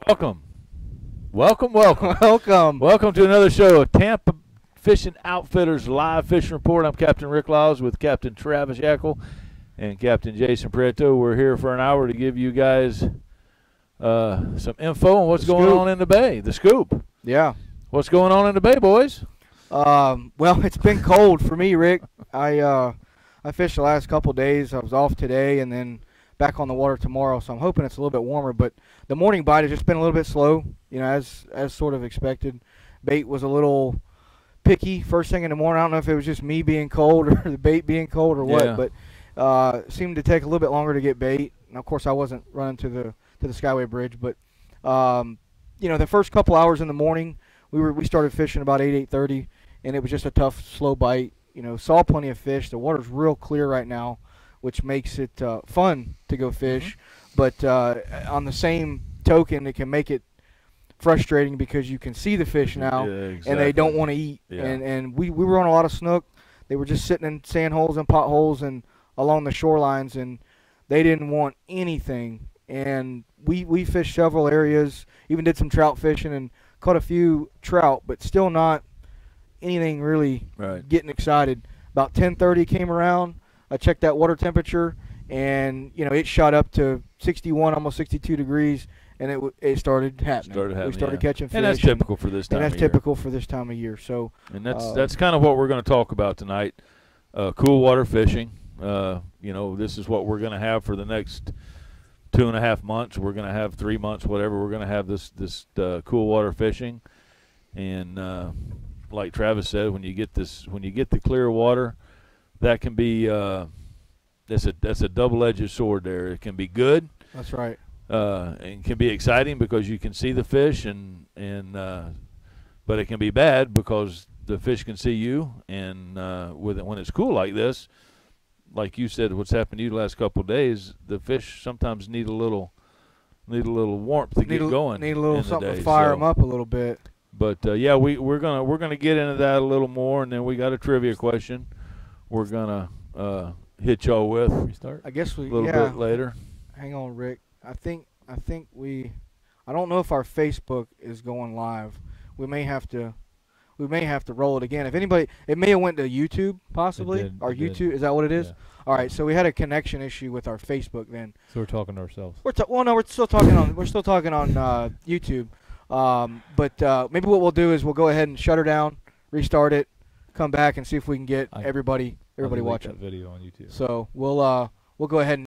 Welcome. Welcome, welcome. Welcome. Welcome to another show of Tampa Fishing Outfitters Live Fishing Report. I'm Captain Ric Liles with Captain Travis Yaeckel and Captain Jason Prieto. We're here for an hour to give you guys some info on what's going on in the bay, the scoop. Yeah. What's going on in the bay, boys? Well, it's been cold for me, Rick. I fished the last couple days. I was off today and then back on the water tomorrow, so I'm hoping it's a little bit warmer. But the morning bite has just been a little bit slow, you know, as sort of expected. Bait was a little picky first thing in the morning. I don't know if it was just me being cold or the bait being cold or what, but seemed to take a little bit longer to get bait. And of course, I wasn't running to the Skyway Bridge, but you know, the first couple hours in the morning, we started fishing about 8:30, and it was just a tough, slow bite. You know, saw plenty of fish. The water's real clear right now, which makes it fun to go fish. But on the same token, it can make it frustrating because you can see the fish now, and they don't want to eat. Yeah. And we were on a lot of snook. They were just sitting in sand holes and potholes and along the shorelines, and they didn't want anything. And we fished several areas, even did some trout fishing and caught a few trout, but still not anything really getting excited. About 10:30 came around. I checked that water temperature, and you know, it shot up to 61, almost 62 degrees, and it started happening. We started catching fish, and that's typical for this time. And that's typical for this time of year. So, and that's kind of what we're going to talk about tonight. Cool water fishing. You know, this is what we're going to have for the next 2.5 months. We're going to have 3 months, whatever. We're going to have this cool water fishing, and like Travis said, when you get the clear water, that can be that's a double-edged sword. There, it can be good. That's right. And can be exciting because you can see the fish, but it can be bad because the fish can see you. And when it's cool like this, like you said, what's happened to you the last couple of days, the fish sometimes need a little warmth to get going. Need a little something to fire them up a little bit. But yeah, we're gonna get into that a little more, and then we got a trivia question we're gonna hit y'all with. I guess a little bit later. Hang on, Rick. I think I don't know if our Facebook is going live. We may have to roll it again. If anybody, it may have went to YouTube possibly. Our YouTube, is that what it is? Yeah. All right. So we had a connection issue with our Facebook then. So we're talking to ourselves. We're still talking on YouTube. But maybe what we'll do is we'll go ahead and shut her down, restart it, come back and see if we can get everybody watching that video on YouTube. So we'll go ahead and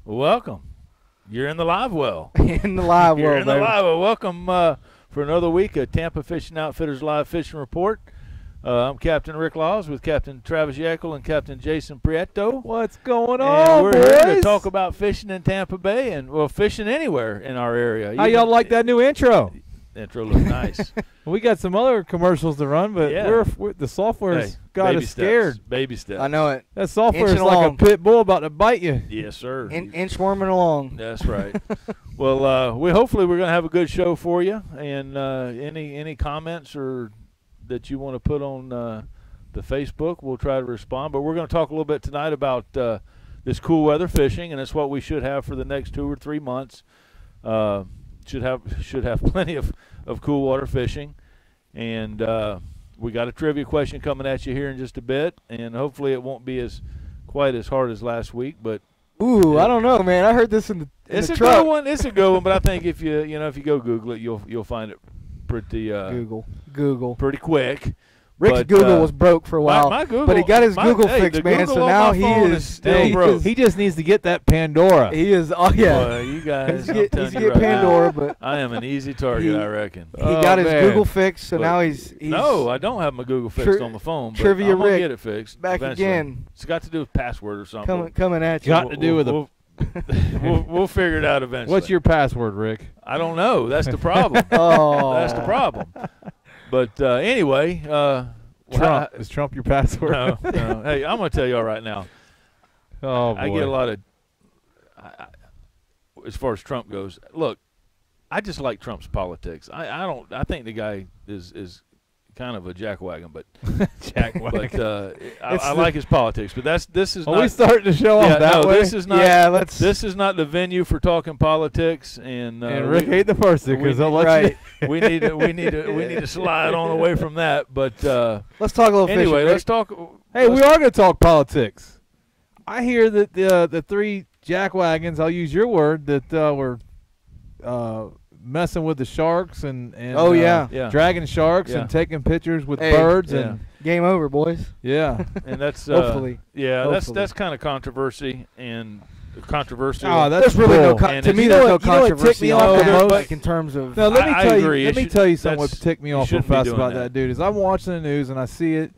welcome. You're in the live well. in the live You're well. in the live well. Welcome for another week of Tampa Fishing Outfitters Live Fishing Report. I'm Captain Ric Liles with Captain Travis Yaeckel and Captain Jason Prieto. What's going on, and we're boys? here to talk about fishing in Tampa Bay and, well, fishing anywhere in our area. How y'all like that new intro? The intro looks nice. We got some other commercials to run, but Yeah. the software is got baby us scared. Steps. Baby steps. I know it. That software is Inching like along. a pit bull about to bite you. Yes, sir. Inchworming along. That's right. Well, hopefully we're going to have a good show for you. And any comments or that you want to put on the Facebook, we'll try to respond. But we're going to talk a little bit tonight about this cool weather fishing, and it's what we should have for the next 2 or 3 months. Should have plenty of cool water fishing, and we got a trivia question coming at you here in just a bit, and hopefully it won't be quite as hard as last week. But Ooh, I don't know, man. I heard this in the it's a truck. good one. It's a good one. But I think if you go Google it, you'll find it pretty Google. pretty quick. Rick's But, Google was broke for a while, my Google, but he got his Google hey, fixed, the man. Google So on now my he phone is still broke. He just needs to get that Pandora. He is. Oh yeah. Boy, you guys, He's I'm get telling you right Pandora, now, but I am an easy target, He- I reckon. he got his man. Google fixed. So But- now he's No, I don't have my Google fixed on the phone. But Trivia I'm gonna Rick get it fixed back eventually. again. It's got to do with password or something. coming at you. Got to do with We'll figure it out eventually. What's your password, Rick? I don't know. That's the problem. Oh, That's the problem. But anyway, Trump. Is Trump your password? no. Hey, I'm gonna tell y'all right now. Oh, boy. I get a lot of. As far as Trump goes, look, I just like Trump's politics. I don't. I think the guy is kind of a jackwagon, but I like his politics. But this is Are not. we starting to show off that way? This is not. yeah. Let's. This is not the venue for talking politics, and Rick ain't the first because I'll let right. we need to slide on away from that. But Let's talk a little fishing. anyway, Rick. let's talk. Hey, we are going to talk politics. I hear that the three jackwagons, I'll use your word, that were messing with the sharks and Oh, yeah. Yeah. dragging sharks Yeah. and taking pictures with Hey, birds yeah. and Game over, boys. yeah. And that's Hopefully. yeah, Hopefully. that's kind of controversy and controversial. Oh, that's There's really no. bull. And To me, you there's know no what- you know what ticked controversy me on off that, the most? like, in terms of. Now let me I tell you. agree. Let me It tell you should- something. What that's- ticked me you off real shouldn't be fast doing about that dude is I'm watching the news and I see it,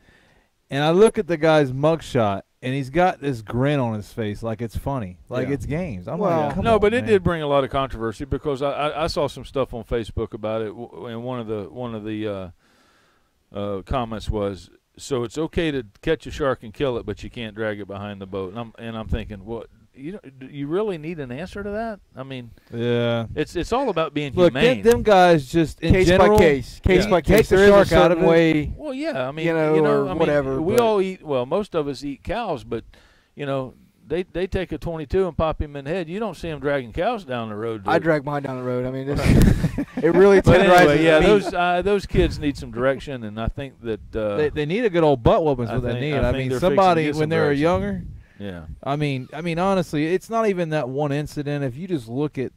and I look at the guy's mugshot and he's got this grin on his face like it's funny, like Yeah. it's games. I'm Well, like, come No, on, but it man. did bring a lot of controversy because I saw some stuff on Facebook about it, and one of the comments was, so it's okay to catch a shark and kill it, but you can't drag it behind the boat. And I'm thinking, what? Do you really need an answer to that? I mean, Yeah. it's all about being Look, humane. them guys just in case general, by case. Case Yeah. by Take case. the There is a shark out of certain it. way. Well, yeah, I mean, You know, or I mean, whatever, we but- all eat. Well, most of us eat cows, but they take a 22 and pop him in the head. You don't see them dragging cows down the road. I drag mine down the road. I mean, it really But tenderizes anyway, yeah, meat. those kids need some direction, and I think that they need a good old butt whooping is I what they think- need. I I think mean, they're fixing to somebody get some when they were direction. younger. yeah. I mean, honestly, it's not even that one incident. If you just look at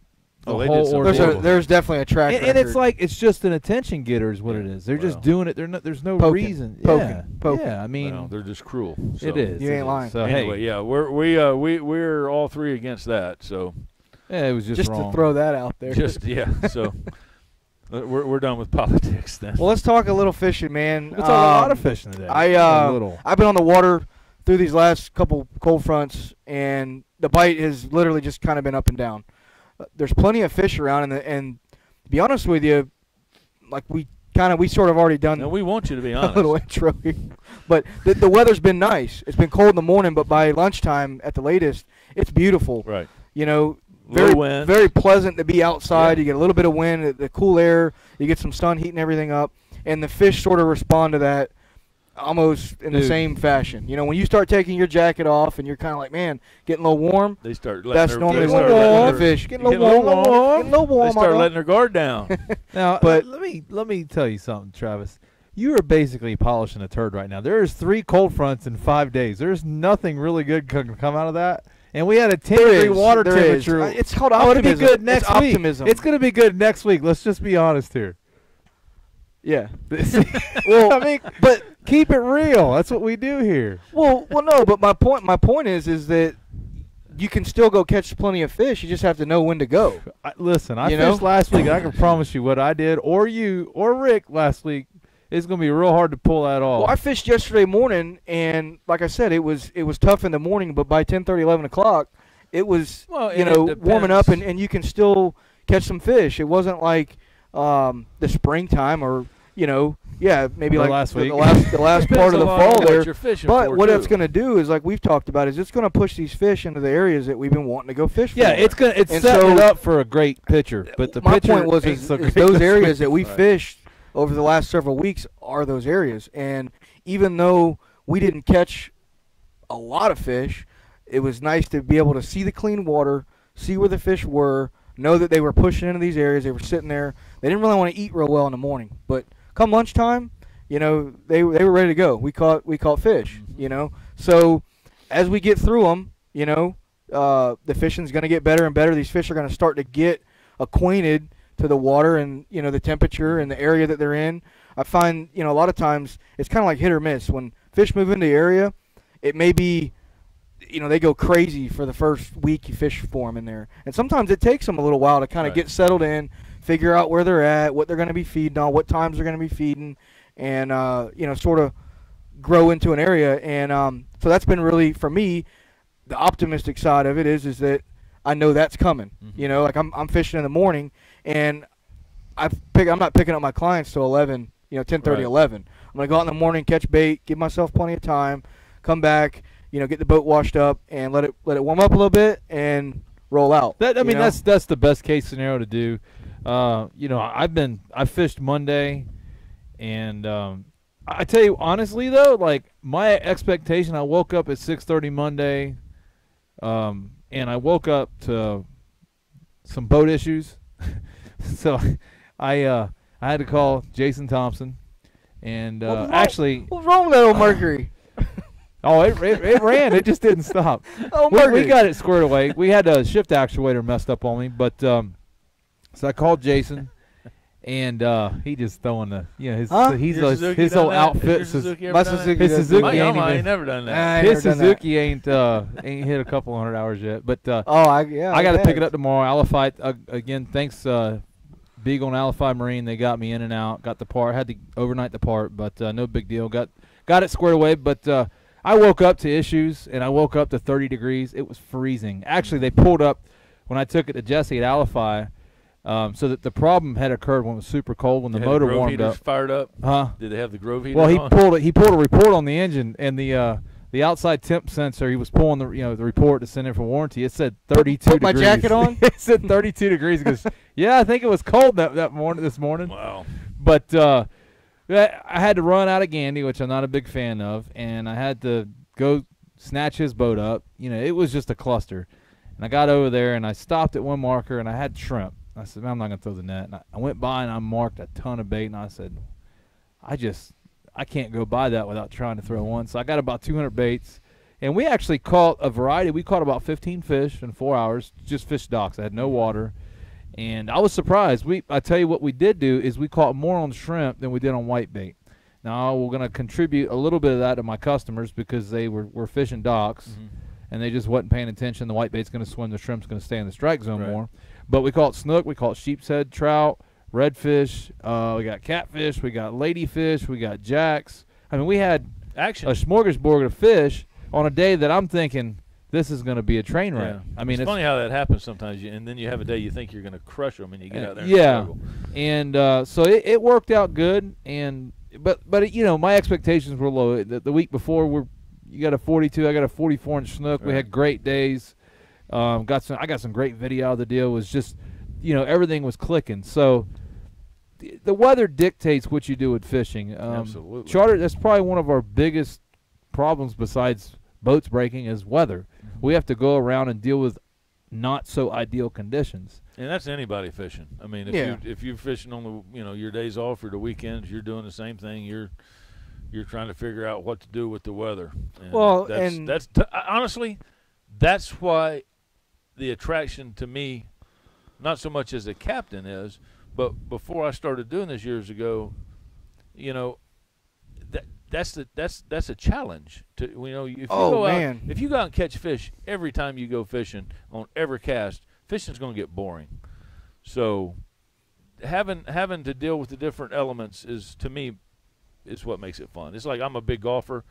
the Oh, they did whole some ordeal, horrible- There's definitely a track and it's record. like it's just an attention getter is what it Yeah, is. They're just well. doing it. There's no Poking, reason. poking, yeah, poking. yeah. I mean, Well, they're just cruel. So. it is. You it ain't is. lying. So Anyway, hey, yeah, we're all three against that. So yeah, it was just wrong. to throw that out there. just yeah. So we're done with politics then. Well, let's talk a little fishing, man. we talk a lot of fishing today. I, A little. I've been on the water through these last couple cold fronts, and the bite has literally just kind of been up and down. There's plenty of fish around, and to be honest with you, like we sort of already done No, we want you to be a honest. little intro here. But the weather's been nice. It's been cold in the morning, but by lunchtime at the latest, it's beautiful. Right. You know, Low very wind. very pleasant to be outside. Yeah. You get a little bit of wind, the cool air. You get some sun heating everything up, and the fish sort of respond to that almost in the Dude. same fashion. You know, when you start taking your jacket off and you're kind of like, man, getting a little warm. They start letting That's their, normally they when start the letting their- fish getting a little warm, getting a little They warm. start letting their guard down. Now, But- let me tell you something, Travis. You are basically polishing a turd right now. There's 3 cold fronts in 5 days. There's nothing really good can come out of that. And we had a 10-degree water temperature. It's called Oh, it'll optimism. be good next it's week. Optimism. It's going to be good next week. Let's just be honest here. yeah. Well, I mean, but keep it real. That's what we do here. Well, no. But my point is that you can still go catch plenty of fish. You just have to know when to go. Listen, I You know? fished last week. And I can promise you what I did, or you, or Rick last week, it's going to be real hard to pull that off. Well, I fished yesterday morning, and like I said, it was tough in the morning, but by 10:30, 11 o'clock, it was Well, and it warming up, depends. and you can still catch some fish. It wasn't like the springtime or you Yeah, maybe Or like last week. the last part of the Depends on fall what there. you're fishing But for, what too. it's going to do is, like we've talked about, is it's going to push these fish into the areas that we've been wanting to go fish for. Yeah, it's And setting it so- up for a great pitcher. But the My pitcher point was ain't is so great those this areas week. that we Right. fished over the last several weeks are those areas. And even though we didn't catch a lot of fish, it was nice to be able to see the clean water, see where the fish were, know that they were pushing into these areas. They were sitting there. They didn't really want to eat real well in the morning, but come lunchtime, you know, they were ready to go. We caught fish, you know. So as we get through them, you know, the fishing's going to get better and better. These fish are going to start to get acquainted to the water and, you know, the temperature and the area that they're in. I find, you know, a lot of times it's kind of like hit or miss. When fish move into the area, it may be, you know, they go crazy for the first week you fish for them in there. And sometimes it takes them a little while to kind of Right. get settled in, figure out where they're at, what they're going to be feeding on, what times they're going to be feeding, and, you know, sort of grow into an area. And so that's been really, for me, the optimistic side of it is that I know that's coming. Mhm. You know, like I'm fishing in the morning, and I'm not picking up my clients till 11, you know, 10:30, Right. 11. I'm going to go out in the morning, catch bait, give myself plenty of time, come back, you know, get the boat washed up, and let it warm up a little bit and roll out. That, I you mean, know? that's the best case scenario to do. You know, I fished Monday, and I tell you honestly though, like my expectation, I woke up at 6:30 Monday, and I woke up to some boat issues, so I had to call Jason Thompson, and What's wrong- actually, What's wrong with that old Mercury? oh, it ran, it just didn't stop. Oh, we Mercury. got it squared away. We had a shift actuator messed up on me, but so I called Jason, and he just throwing the his Huh? he's Your Suzuki his done whole that? outfit. Your Suzuki ever My done that? Suzuki His does Suzuki that. My ain't Yamaha even- ain't never done that. I ain't His never done that. Suzuki ain't hit a couple $100 yet, but Oh, I got to bet. pick it up tomorrow. Aliphi again. Thanks, Beagle and Aliphi Marine. They got me in and out. Got the part. Had to overnight the part, but no big deal. Got it squared away. But I woke up to issues, and I woke up to 30 degrees. It was freezing. Actually, they pulled up when I took it to Jesse at Aliphi. So that the problem had occurred when it was super cold when the They had motor Grove warmed heaters up. fired up. Huh? Did they have the Grove heater Well, he on? pulled a report on the engine, and the outside temp sensor. He was pulling the the report to send in for warranty. It said 32 Put my degrees. jacket on? It said 32 degrees. He goes, yeah, I think it was cold this morning. Wow. But I had to run out of Gandy, which I'm not a big fan of, and I had to go snatch his boat up. You know, it was just a cluster. And I got over there, and I stopped at one marker, and I had shrimp. I said, I'm not going to throw the net. And I went by, and I marked a ton of bait, and I said, I can't go by that without trying to throw one. So I got about 200 baits. And we actually caught a variety. We caught about 15 fish in 4 hours, just fish docks. I had no water. And I was surprised. I tell you what we did do is we caught more on shrimp than we did on whitebait. Now, we're going to contribute a little bit of that to my customers because they were fishing docks, and they just wasn't paying attention. The whitebait's going to swim. The shrimp's going to stay in the strike zone Right. more. But we caught snook. We caught sheep's head trout, redfish. We got catfish. We got ladyfish. We got jacks. I mean, we had Action. a smorgasbord of fish on a day that I'm thinking this is going to be a train wreck. Yeah. I mean, it's funny how that happens sometimes, and then you have a day you think you're going to crush them, and you get out there and yeah, struggle. and so it worked out good. And but my expectations were low. The week before, you got a 42, I got a 44-inch snook. We Right. had great days. I got some great video out of the deal. It was just, everything was clicking. So the weather dictates what you do with fishing. Absolutely. Charter. That's probably one of our biggest problems besides boats breaking is weather. We have to go around and deal with not so ideal conditions. And that's anybody fishing. I mean, if you're fishing on the your days off or the weekends, you're doing the same thing. You're trying to figure out what to do with the weather. And Well, that's honestly, that's why the attraction to me, not so much as a captain is, but before I started doing this years ago, that's a challenge to if you go man. out, if you go out and catch fish every time you go fishing on every cast, fishing's going to get boring. So having to deal with the different elements is, to me, is what makes it fun. It's like I'm a big golfer.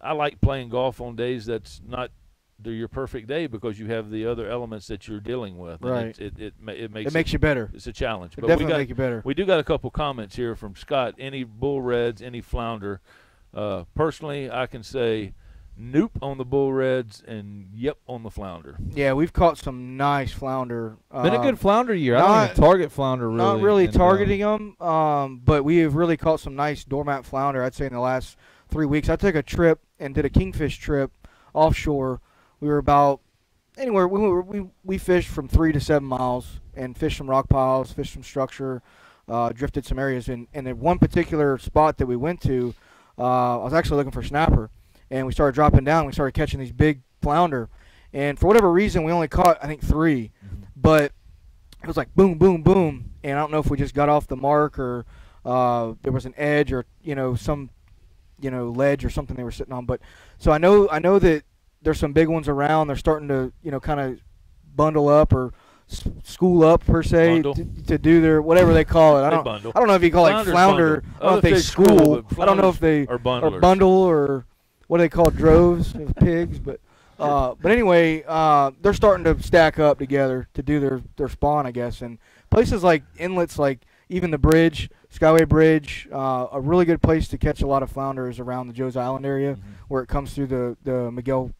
I like playing golf on days that's not they're your perfect day because you have the other elements that you're dealing with. And Right. it makes you better. It's a challenge. It But definitely make you better. we do got a couple comments here from Scott. Any bull reds, any flounder? Personally, I can say nope on the bull reds and yep on the flounder. Yeah, we've caught some nice flounder. Been a good flounder year. I don't not- even target flounder really. Not really and, targeting them, but we have really caught some nice doormat flounder, I'd say, in the last 3 weeks. I took a trip and did a kingfish trip offshore. We were about anywhere. We fished from 3 to 7 miles and fished some rock piles, fished some structure, drifted some areas. And in one particular spot that we went to, I was actually looking for snapper, and we started dropping down. We started catching these big flounder, and for whatever reason, we only caught, I think, 3, but it was like boom, boom, boom, and I don't know if we just got off the mark or there was an edge or some ledge or something they were sitting on. But so I know that there's some big ones around. They're starting to kind of bundle up or school up per se to do their whatever they call it. I don't know if you call it flounder. I don't know if they school. I don't know if they or bundle or what do they call droves of pigs. But anyway, they're starting to stack up together to do their spawn, I guess. And places like inlets, like even the bridge, Skyway Bridge, a really good place to catch a lot of flounder is around the Joe's Island area, where it comes through the Miguel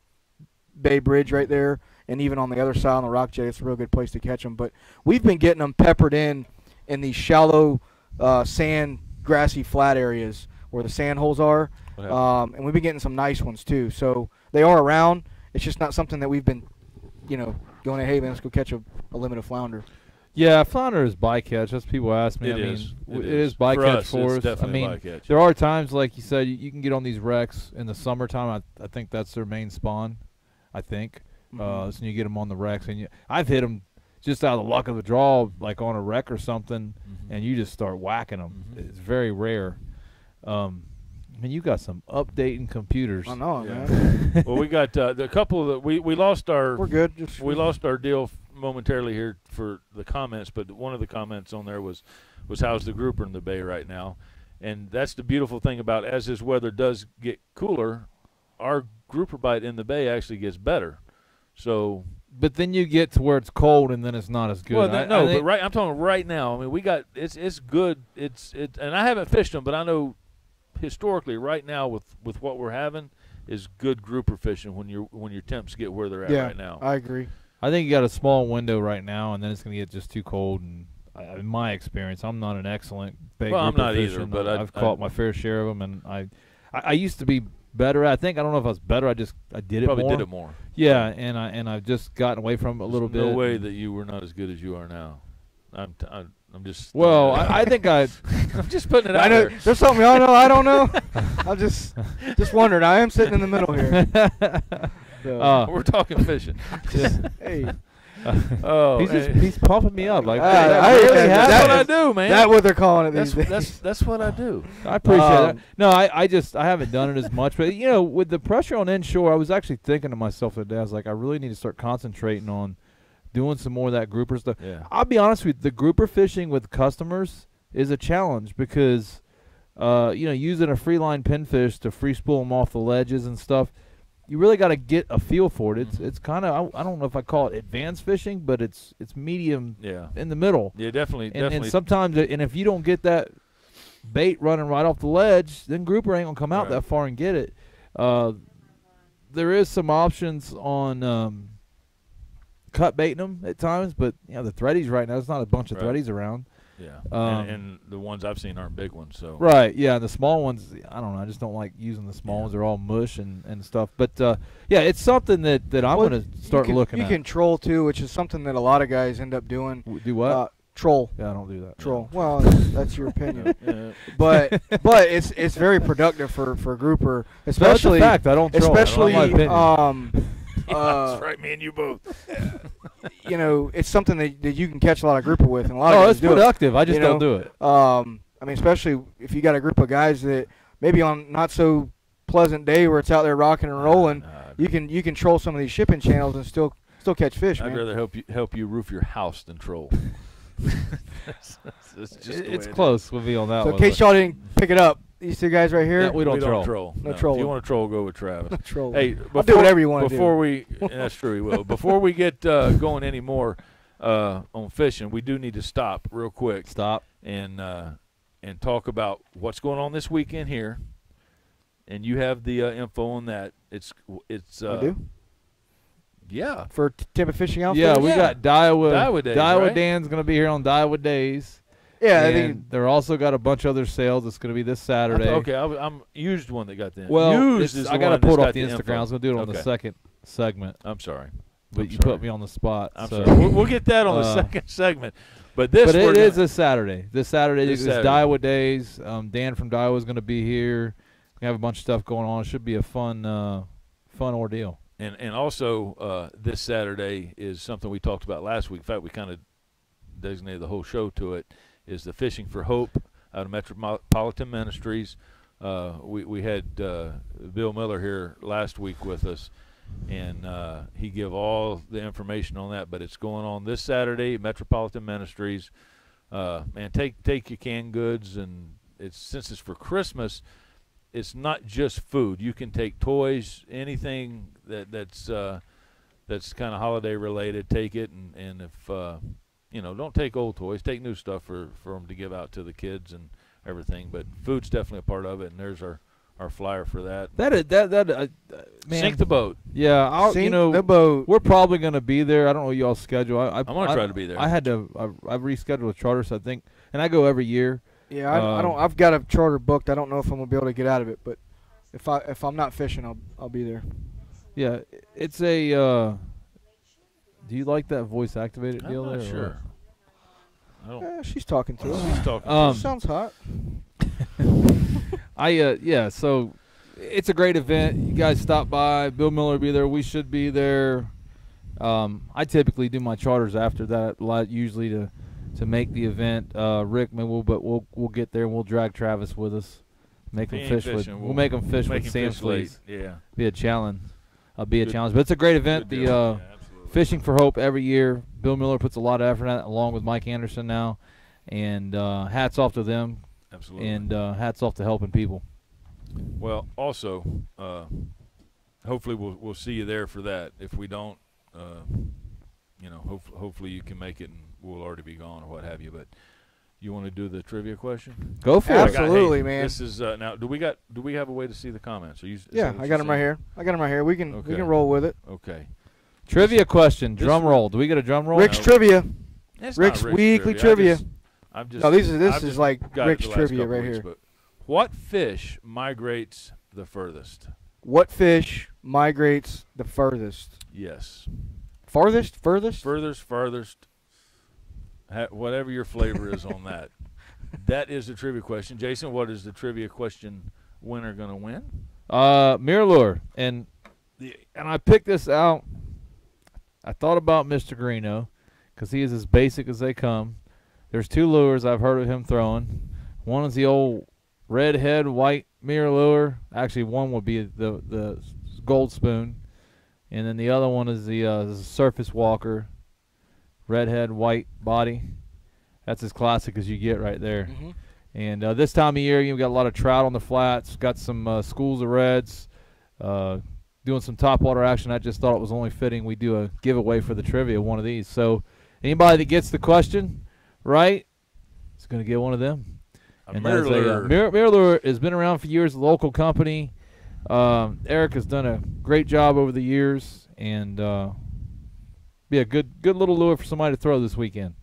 Bay Bridge right there. And even on the other side on the rock jet, it's a real good place to catch them. But we've been getting them peppered in these shallow sand, grassy, flat areas where the sand holes are. And we've been getting some nice ones too. So they are around. It's just not something that we've been, going, hey, man, let's go catch a limit of flounder. Yeah, flounder is bycatch. That's people ask me. It is bycatch for us. Definitely Bycatch. There are times, like you said, you can get on these wrecks in the summertime. I think that's their main spawn. I think. So you get them on the wrecks, and I've hit them just out of the luck of the draw, like on a wreck or something, and you just start whacking them. It's very rare. You got some updating computers. I know, man. Well, we got the couple that we lost our. We're good. We lost our deal momentarily here for the comments, but one of the comments on there was how's the grouper in the bay right now, and that's the beautiful thing about as this weather does get cooler, our grouper bite in the bay actually gets better. So, but then you get to where it's cold, and then it's not as good. Well, but I'm talking right now. I mean, we got it's good. And I haven't fished them, but I know historically, right now with what we're having, is good grouper fishing when your temps get where they're at right now. I agree. I think you got a small window right now, and then it's going to get just too cold. And in my experience, I'm not an excellent bay grouper I'm not fisher, either, but I've caught my fair share of them, and I used to be better. I don't know if I was better. I did it Probably more. did it more. Yeah, and I've just gotten away from it a little bit. No way that you were not as good as you are now. I'm just. Well, I think I'm just putting it out I know there. there's something y'all know I don't know. I'm just wondering. I am sitting in the middle here. So, We're talking fishing. hey. He's pumping me up like that's what I do, man. That's what they're calling it these days. That's what I do. I appreciate that. No, I haven't done it as much, but with the pressure on inshore, I was actually thinking to myself today, I was like, I really need to start concentrating on doing some more of that grouper stuff. Yeah. I'll be honest with you, the grouper fishing with customers is a challenge because using a free line pinfish to free spool them off the ledges and stuff, you really got to get a feel for it. It's kind of, I don't know if I call it advanced fishing, but it's medium in the middle. Yeah, definitely. And sometimes, and if you don't get that bait running right off the ledge, then grouper ain't going to come out that far and get it. There is some options on cut baiting them at times, but the threadies right now, there's not a bunch of threadies around. Yeah, and the ones I've seen aren't big ones. So the small ones, I don't know. I just don't like using the small ones. They're all mush and stuff. But it's something that I'm going to start looking at. You can troll too, which is something that a lot of guys end up doing. Do what? Troll. Yeah, I don't do that. Troll. Yeah. Well, that's your opinion. But it's very productive for a grouper, especially. That's a fact. I don't troll. Especially that's right, me and you both. It's something that you can catch a lot of grouper with, and a lot of guys it's productive. I just don't do it. Especially if you got a group of guys that maybe on not so pleasant day where it's out there rocking and rolling, you can troll some of these shipping channels and still catch fish. I'd rather help you roof your house than troll. It's close with me on that so one. in case y'all didn't pick it up, these two guys right here. Yeah, we don't troll. No If trolling. you want to troll, go with Travis. No trolling. Hey, I'll do whatever you want to do. Before we, and that's true, we will. Before we get going any more on fishing, we do need to stop real quick. Stop. And talk about what's going on this weekend here. And you have the info on that. It's. I do. Yeah. For Tampa Fishing Outfit. Yeah, we got Daiwa Days, Daiwa right? Dan's going to be here on Daiwa Days. Yeah, I and think they're also got a bunch of other sales. It's going to be this Saturday. Okay, I'm used one that got the. Well, used is I the got to one pull it that's off the got Instagram. I was going to do it on the Okay. second segment, I'm sorry. but I'm you sorry. put me on the spot. I'm so. sorry. We'll get that on the second segment. But this. But we're it is gonna- this Saturday. This Saturday This is Saturday. Daiwa Days. Dan from Daiwa is going to be here. We have a bunch of stuff going on. It should be a fun ordeal. And also this Saturday is something we talked about last week. In fact, we kind of designated the whole show to it. Is the Fishing for Hope out of Metropolitan Ministries. We had Bill Miller here last week with us, and he gave all the information on that. But it's going on this Saturday, Metropolitan Ministries. Man, take your canned goods, and since it's for Christmas, it's not just food. You can take toys, anything that's kind of holiday related. Take it, and if don't take old toys. Take new stuff for them to give out to the kids and everything. But food's definitely a part of it, and there's our flyer for that. Man, Sink the boat. Yeah, Sink the boat. we're probably going to be there. I don't know y'all's schedule. I'm going to try to be there. I had to. I rescheduled a charter, so I think, and I go every year. Yeah, I don't. I've got a charter booked. I don't know if I'm gonna be able to get out of it, but if I'm not fishing, I'll be there. Yeah, it's a. Do you like that voice activated I'm deal not there? sure. I don't. Yeah, she's talking to us. She's talking. Sounds hot. Yeah, so it's a great event. You guys stop by. Bill Miller will be there. We should be there. I typically do my charters after that, usually to make the event. Rick, maybe we'll get there and we'll drag Travis with us. Make He him ain't fish fishing. we'll make him fish Make with him Sam fish late. fleas. Yeah. Be a challenge. But it's a great event. Good The deal. Yeah, absolutely. Fishing for Hope every year. Bill Miller puts a lot of effort in it, along with Mike Anderson now, and hats off to them. Absolutely. And hats off to helping people. Well, also, hopefully we'll see you there for that. If we don't, hopefully you can make it and we'll already be gone or what have you. But you want to do the trivia question? Go for Absolutely, Hey, man. This is now. Do we have a way to see the comments? Yeah, I got them right here. We can roll with it. Okay. Trivia question. This Drum one- roll. Do we get a drum roll? Rick's No. trivia. It's Rick's not weekly trivia. I'm just. No, this I've is just like got it Rick's the last trivia couple right weeks, here. but what fish migrates the furthest? What fish migrates the furthest? Yes. Furthest? Farthest. Whatever your flavor is on that. That is the trivia question. Jason, what is the trivia question winner going to win? Mirror lure. And I picked this out. I thought about Mr. Greeno because he is as basic as they come. There's two lures I've heard of him throwing. One is the old redhead white mirror lure. Actually, one would be the gold spoon. And then the other one is the surface walker, redhead white body. That's as classic as you get right there. Mm-hmm. And this time of year, you've got a lot of trout on the flats. Got some schools of reds. Doing some topwater action. I just thought it was only fitting we do a giveaway for the trivia, one of these. So anybody that gets the question right is going to get one of them. And Mirror lure. Mirror Lure has been around for years, a local company. Eric has done a great job over the years, and be a good little lure for somebody to throw this weekend.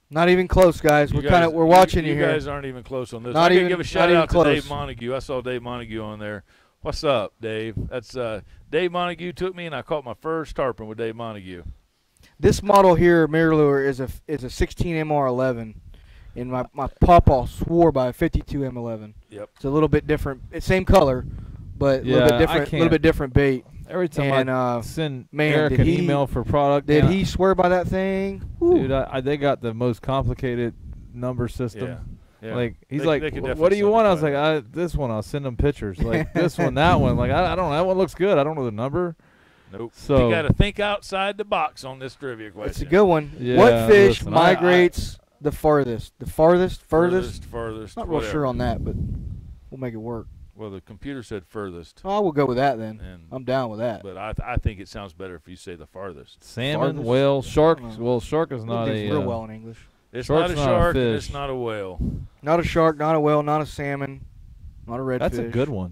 Not even close, guys. We're watching you You here. guys aren't even close on this. Not I even- can give a not shout even out to close. Dave Montague. I saw Dave Montague on there. What's up, Dave? That's Dave Montague took me, and I caught my first tarpon with Dave Montague. This model here, mirror lure, is a 16 MR11, and my pawpaw swore by a 52 M11. Yep. It's a little bit different. It's same color, but a little bit different. can't. Little bit different bait. Every time And, I send man, Eric did an he- email for product, Did man, he swear by that thing? Woo. Dude, they got the most complicated number system. Yeah. Yeah. Like he's They like, could what definitely do you want? I was simplify like, this one. I'll send them pictures. Like this one, that one. Like I don't know. That one looks good. I don't know the number. Nope. So- you got to think outside the box on this trivia question. It's a good one. Yeah, What fish listen, migrates the farthest? The furthest? Farthest. Not real whatever. sure on that, but we'll make it work. Well, the computer said furthest, Oh, I will go with that then. and I'm down with that. but I think it sounds better if you say the farthest. Salmon, Farthest? whale, shark. I don't know. Well, shark is not It a. real well in English. It's Shark's not a not a shark, and fish. it's not a whale. Not a shark, not a whale, not a salmon, not a redfish. That's a good one.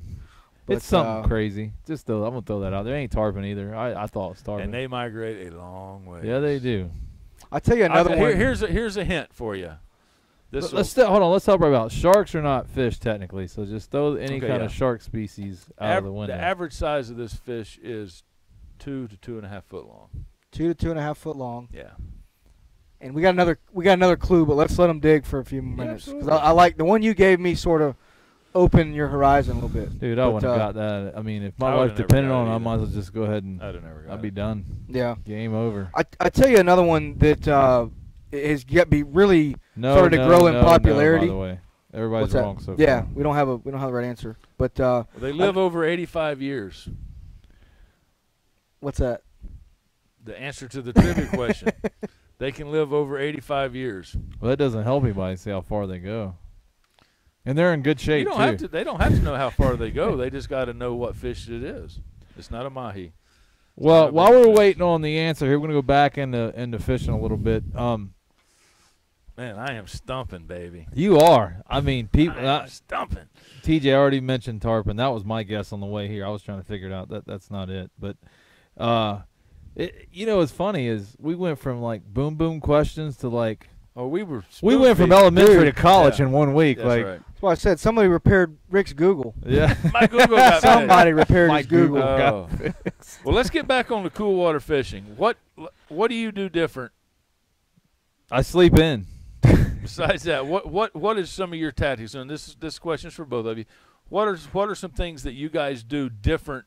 But, It's something crazy. Just I'm gonna throw that out. There ain't tarpon either. I thought it was tarpon. And they migrate a long way. Yeah, they do. I tell you another one. Here's a hint for you. Hold on. Let's talk about sharks are not fish technically. So just throw any Okay, kind yeah. of shark species out of the window. The average size of this fish is 2 to 2.5 foot long. 2 to 2.5 foot long. Yeah. And we got another clue, but let's let them dig for a few minutes because absolutely. I like the one you gave me. Sort of open your horizon a little bit. Dude, I But, wouldn't have got that. I mean, if my I life would've never depended got on it, it I either. might as well just go ahead and I'd have never got I'd be it. done. Yeah. Game over. I tell you another one that has yet be really No, started to grow in no, popularity. No, by the way, everybody's What's that? wrong so Yeah, far. we don't have the right answer. But They live over 85 years. what's that? The answer to the trivia question. They can live over 85 years. Well, that doesn't help anybody see how far they go. And they're in good shape You don't too. have to. They don't have to know how far they go. They just got to know what fish it is. It's not a mahi. Well, not a while big we're fish. waiting on the answer here, we're gonna go back into fishing a little bit. Man, I am stumping, baby. You are. I mean, people. I am stumping. TJ already mentioned tarpon. That was my guess on the way here. I was trying to figure it out. That's not it. But, what's funny is we went from like boom questions to like Oh, we were. we went from spoon-feeding. elementary to college Yeah. in 1 week. That's like, right. That's why I said somebody repaired Rick's Google. yeah. My Google got bad. Somebody repaired My his Google. Oh. Well, let's get back on the cool water fishing. What do you do different I sleep in. besides that? What is some of your tactics? And this question is for both of you. What are some things that you guys do different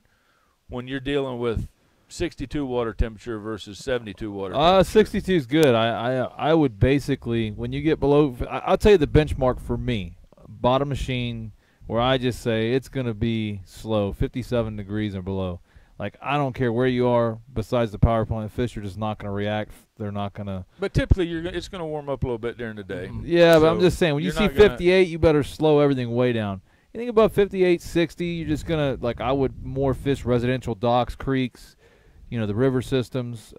when you're dealing with 62 water temperature versus 72 water temperature? 62 is good. I would basically, when you get below, I'll tell you the benchmark for me. Bottom machine, where I just say it's going to be slow, 57 degrees or below. Like, I don't care where you are besides the power plant. Fish are just not going to react. They're not going to. But typically, it's going to warm up a little bit during the day. Yeah, but I'm So just saying, when you you're see not gonna- 58, you better slow everything way down. Anything above 58, 60, you're just going to, like, I would more fish residential docks, creeks, the river systems.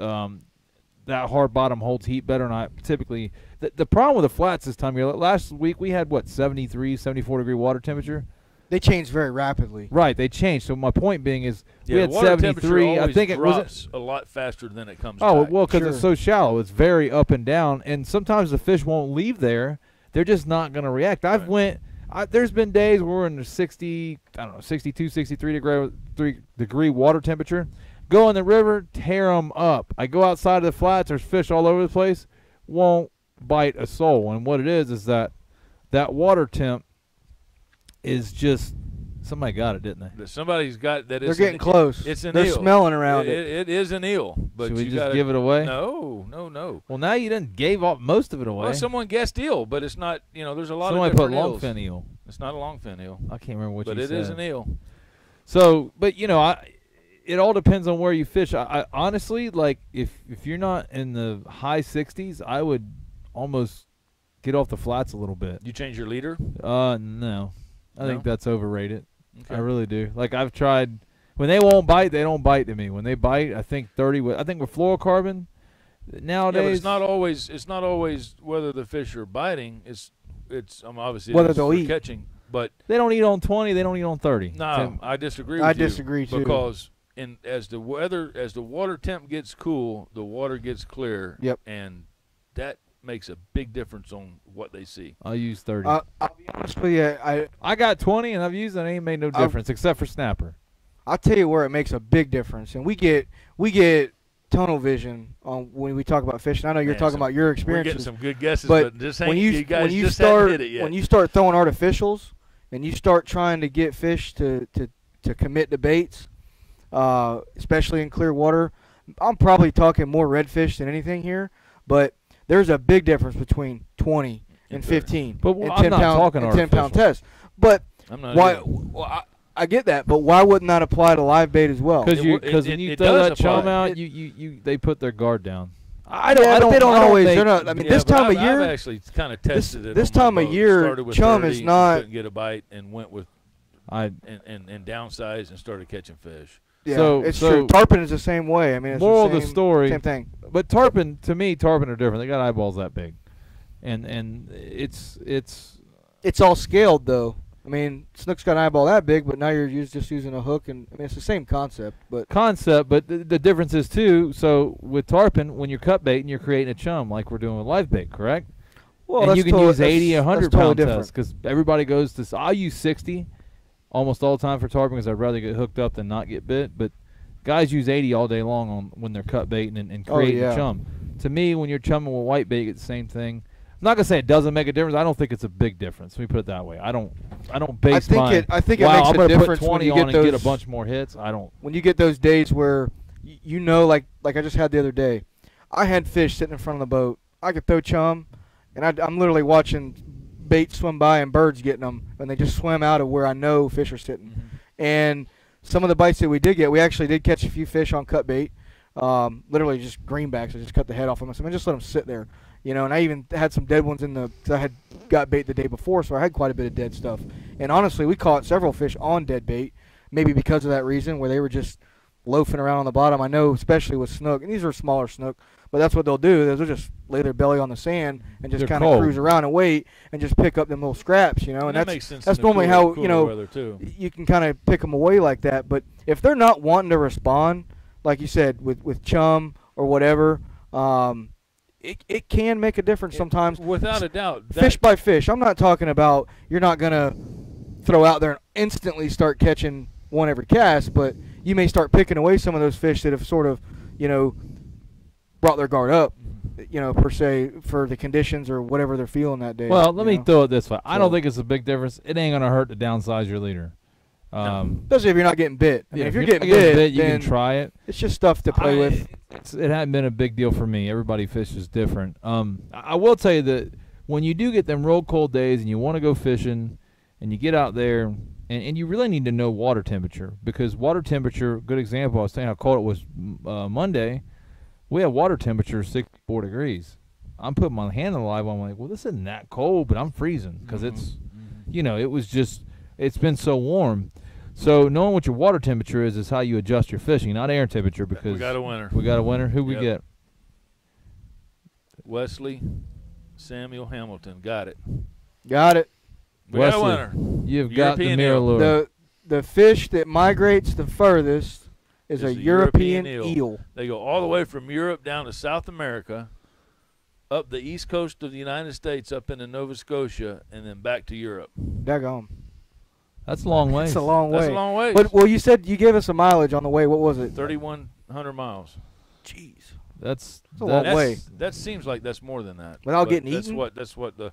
That hard bottom holds heat better, and I typically the problem with the flats this time of year. Last week we had 73, 74 degree water temperature. They changed very rapidly. Right, they changed. So my point being is we Yeah, had water temperature 73. I always think it was. drops a lot faster than it comes Oh back. well, because Sure. it's so shallow. It's very up and down, and sometimes the fish won't leave there. They're just not going to react. There's been days where we're in the 62, 63 degree water temperature. Go in the river, tear them up. I go outside of the flats, there's fish all over the place, won't bite a soul. And what it is that water temp is just, somebody got it, didn't they? Somebody's got that. They're getting close. It's an They're eel. smelling around it. It is an eel. But Should we you just gotta, give it away? No. Well, now you done gave up most of it away. Well, someone guessed eel, but it's not. There's a lot Somebody of put different eels. longfin eel. It's not a longfin eel, I can't remember what but you it said. is an eel. So, but it all depends on where you fish. I honestly, like, if you're not in the high 60s, I would almost get off the flats a little bit. You change your leader. No. I think No? that's overrated. Okay. I really do. Like, I've tried. When they won't bite, they don't bite to me. When they bite, I think 30. I think with fluorocarbon nowadays. Yeah, but it's not always whether the fish are biting. It's obviously Whether it's they'll for eat. catching. But they don't eat on 20. They don't eat on 30. no, I disagree. I with you disagree, too. because as the water temp gets cool, the water gets clear. Yep. And that makes a big difference on what they see. I'll use 30. I'll be honest with you. I got 20 and I've used it. And it ain't made no difference except for snapper. I'll tell you where it makes a big difference, and we get tunnel vision on when we talk about fishing. I know you're Man, talking about your We're getting experiences, some good guesses, but but just when you guys just start haven't hit it yet. when you start throwing artificials and you start trying to get fish to commit to baits, especially in clear water, I'm probably talking more redfish than anything here, but there's a big difference between 20 and 15 But and I'm 10 not pound talking and 10 pound artificial. test. But I'm not why? either. Well, I get that, but why wouldn't that apply to live bait as well? Because It- when you it throw does that chum apply. out, they put their guard down. But they don't always. They're not. I mean, Yeah, this but time of I've year, actually kind of tested it. this on my time of boat. year, Started with chum 30 is and not- couldn't get a bite and went with and downsized and started catching fish. Yeah, So- it's so- true. Tarpon is the same way. I mean, it's Moral the of same, the story. same thing. But tarpon, to me, tarpon are different. They got eyeballs that big, and it's It's all scaled though. I mean, snook's got an eyeball that big, but now you're just using a hook, and I mean, it's the same concept. But concept. But the difference is too. So with tarpon, when you're cut baiting, you're creating a chum like we're doing with live bait, correct? well, and that's you can totally, use 80, that's 100 totally pound different. tests because everybody goes to. I use 60 almost all the time for tarpon because I'd rather get hooked up than not get bit. But guys use 80 all day long on when they're cut baiting and creating yeah. a chum. To me, when you're chumming with white bait, it's the same thing. I'm not gonna say it doesn't make a difference. I don't think it's a big difference. Let me put it that way. I don't base my. I think it wow, makes I'm a gonna difference put when 20 you on get and those get a bunch more hits. I don't. when you get those days where you know, like I just had the other day. I had fish sitting in front of the boat. I could throw chum, and I'm literally watching bait swim by and birds getting them, and they just swim out of where I know fish are sitting. Mm-hmm. And some of the bites that we did get, we actually did catch a few fish on cut bait. Literally just greenbacks. I just cut the head off of them. I just let them sit there, and I even had some dead ones cause I had got bait the day before, so I had quite a bit of dead stuff. And honestly, we caught several fish on dead bait, maybe because of that reason, where they were just loafing around on the bottom. I know, especially with snook, and these are smaller snook, but that's what they'll do. They'll just lay their belly on the sand and just They're kind of cold. cruise around and wait and just pick up them little scraps, and that that's makes sense. that's in the normally cooler, how, cooler weather too. you can kind of pick them away like that. But if they're not wanting to respond, like you said, with chum or whatever, it can make a difference sometimes. Without a doubt. Fish by fish. I'm not talking about you're not going to throw out there and instantly start catching one every cast, but you may start picking away some of those fish that have sort of, brought their guard up, per se, for the conditions or whatever they're feeling that day. Well, let me throw it this way. I don't So- think it's a big difference. It ain't gonna hurt to downsize your leader. Especially if you're not geting bit. I mean, Yeah, if you're not getting bit, you then can try it. it's just stuff to play with. It hadn't been a big deal for me. Everybody fishes different. I will tell you that when you do get them real cold days and you want to go fishing and you get out there and you really need to know water temperature, because water temperature, good example, I was saying how cold it was Monday. We had water temperature 64 degrees. I'm putting my hand in the live. I'm like, well, this isn't that cold, but I'm freezing because it's, it was just, it's been so warm. So knowing what your water temperature is how you adjust your fishing, not air temperature. Because We got a winner. We got a winner. Who we Yep. get? Wesley Samuel Hamilton. Got it. Got it. We got a Wesley, winner. You've got the European mirror eel. lure. The fish that migrates the furthest is a It's a European European eel. They go all the way from Europe down to South America, up the east coast of the United States, up into Nova Scotia, and then back to Europe. Daggone. That's a long way. That's a long way. That's a long way. But, well, you said you gave us a mileage on the way. What was it? 3,100 miles. Jeez. That's a long that's- way. That seems like that's more than that. Without But getting that's eaten? That's what the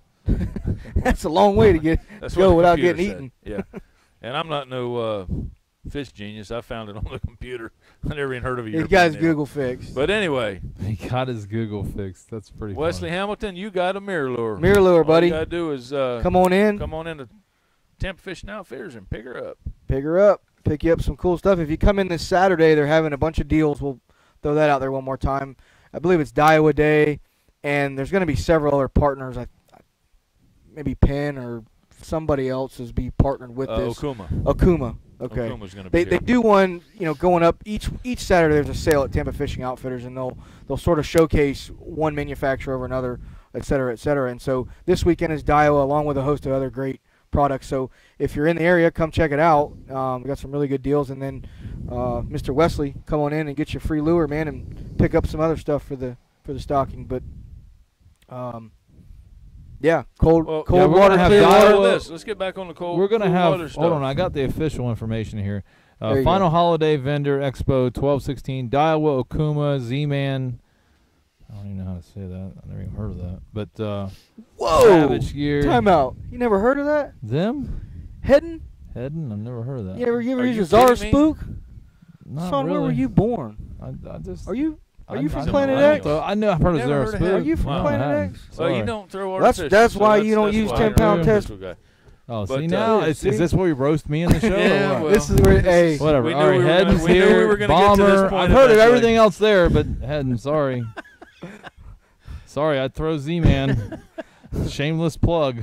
That's a long way to get that's go what the without computer getting said. eaten. Yeah. And I'm not no fish genius. I found it on the computer. I never even heard of a You European guys eel. Google fix. But anyway, He got his Google fixed. That's pretty Wesley funny. Hamilton, you got a mirror lure. Mirror lure, All buddy. you gotta do is Come on in. come on into Tampa Fishing Outfitters and pick her up. Pick her up. Pick you up some cool stuff. If you come in this Saturday, they're having a bunch of deals. We'll throw that out there one more time. I believe it's Daiwa Day, and there's going to be several other partners. Maybe Penn or somebody else is be partnered with this. Okuma. Okay. Okuma's gonna be They do one, going up each Saturday. There's a sale at Tampa Fishing Outfitters, and they'll sort of showcase one manufacturer over another, et cetera, et cetera. And so this weekend is Daiwa, along with a host of other great products. So if you're in the area, come check it out. We got some really good deals, and then Mr. Wesley, come on in and get your free lure, man, and pick up some other stuff for the stocking. But yeah, cold we're water, gonna have clear Daiwa. water. Let's get back on the cold. We're gonna cool have. water stuff. Hold on, I got the official information here. There you Final go. Holiday Vendor Expo 12/16. Daiwa, Okuma, Z-Man. I don't even know how to say that. I never even heard of that. But Whoa! Savage Gear. Time out. You never heard of that? Them? Heading? Heading? I've never heard of that. You ever Are use you a Zara kidding me? Spook? Not Son, really. where were you born? I just. Are you I- from I know- Planet I know- X? I know. I've heard of Never Zara heard of Spook. Head. Are you from Wow. Planet I haven't. X? Well, you Sorry. don't throw That's- artificial. that's so why you don't that's use why 10-pound I'm test- an artificial guy. Oh, But, see now, yeah, is see? this where you roast me in the show? Yeah, or what? well, This is where, hey, Whatever. We knew All right, we were gonna- Headden's we knew we here. were gonna get to this Bomber. point I've heard of eventually. everything else there, but Hedden, sorry. Sorry, I'd throw Z-Man. Shameless plug.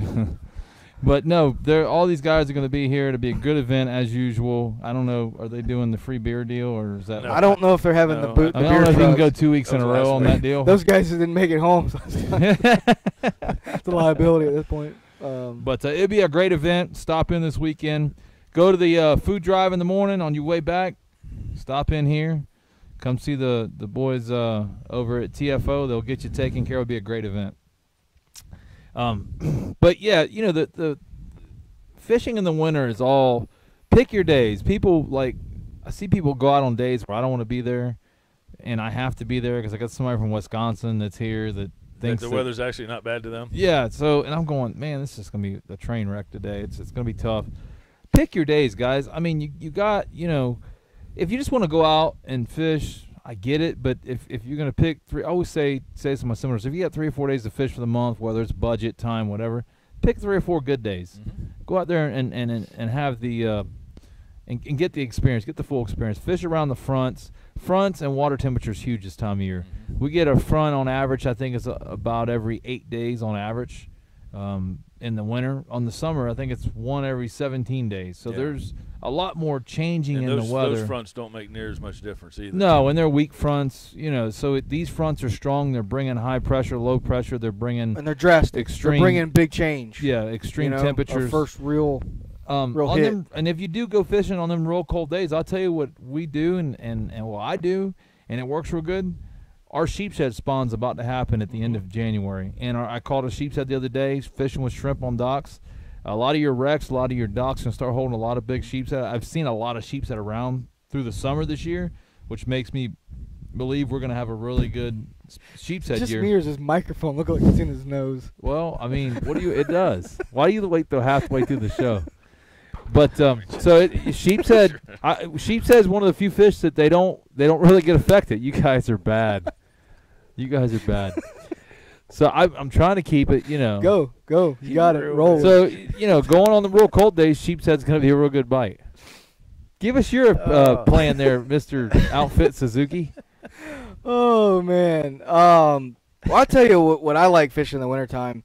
But no, all these guys are going to be here. It'll be a good event as usual. I don't know, are they doing the free beer deal or is that? No. I don't know if they're having the boot. I The don't know beer if you can trucks. go 2 weeks in a row on that deal. Those guys didn't make it home. So it's a liability at this point. But it'll be a great event. Stop in this weekend. Go to the food drive in the morning on your way back. Stop in here. Come see the boys over at TFO. They'll get you taken care of. It'll be a great event. But yeah, you know, the fishing in the winter is all pick your days. People I see people go out on days where I don't want to be there, and I have to be there because I got somebody from Wisconsin that's here that thinks the weather's actually not bad to them. Yeah. So, and I'm going, man, this is gonna be a train wreck today. It's gonna be tough. Pick your days, guys. I mean, you got, you know, if you just want to go out and fish, I get it. But if you're going to pick three, I always say to my seminars, if you got 3 or 4 days to fish for the month, whether it's budget, time, whatever, pick 3 or 4 good days. Mm-hmm. Go out there and have the and get the experience, get the full experience. Fish around the fronts. Fronts and water temperature is huge this time of year. Mm-hmm. We get a front on average, I think it's about every 8 days on average. In the winter. On the summer, I think it's 1 every 17 days. So there's a lot more changing and in the weather. Those fronts don't make near as much difference either. No, and they're weak fronts. You know, so these fronts are strong. They're bringing high pressure, low pressure. They're bringing and they're drastic. Extreme. They're bringing big change. Yeah, extreme our temperatures. first real on hit. them, and if you do go fishing on them real cold days, I'll tell you what we do and what I do, and it works real good. Our sheepshead spawn's about to happen at the end of January, and I caught a sheepshead the other day fishing with shrimp on docks. A lot of your wrecks, a lot of your docks can start holding a lot of big sheepshead. I've seen a lot of sheepshead around through the summer this year, which makes me believe we're going to have a really good sheepshead Just year. mirrors his microphone. Look like it's in his nose. Well, I mean, it does. Why do you wait till halfway through the show? But sheepshead is one of the few fish that they don't really get affected. You guys are bad. You guys are bad. So I'm trying to keep it, you know. Go. You got it. Roll. So, you know, going on the real cold days, sheepshead's going to be a real good bite. Give us your plan there, Mr. Outfit Suzuki. Oh, man. Well, I'll tell you what I like fishing in the wintertime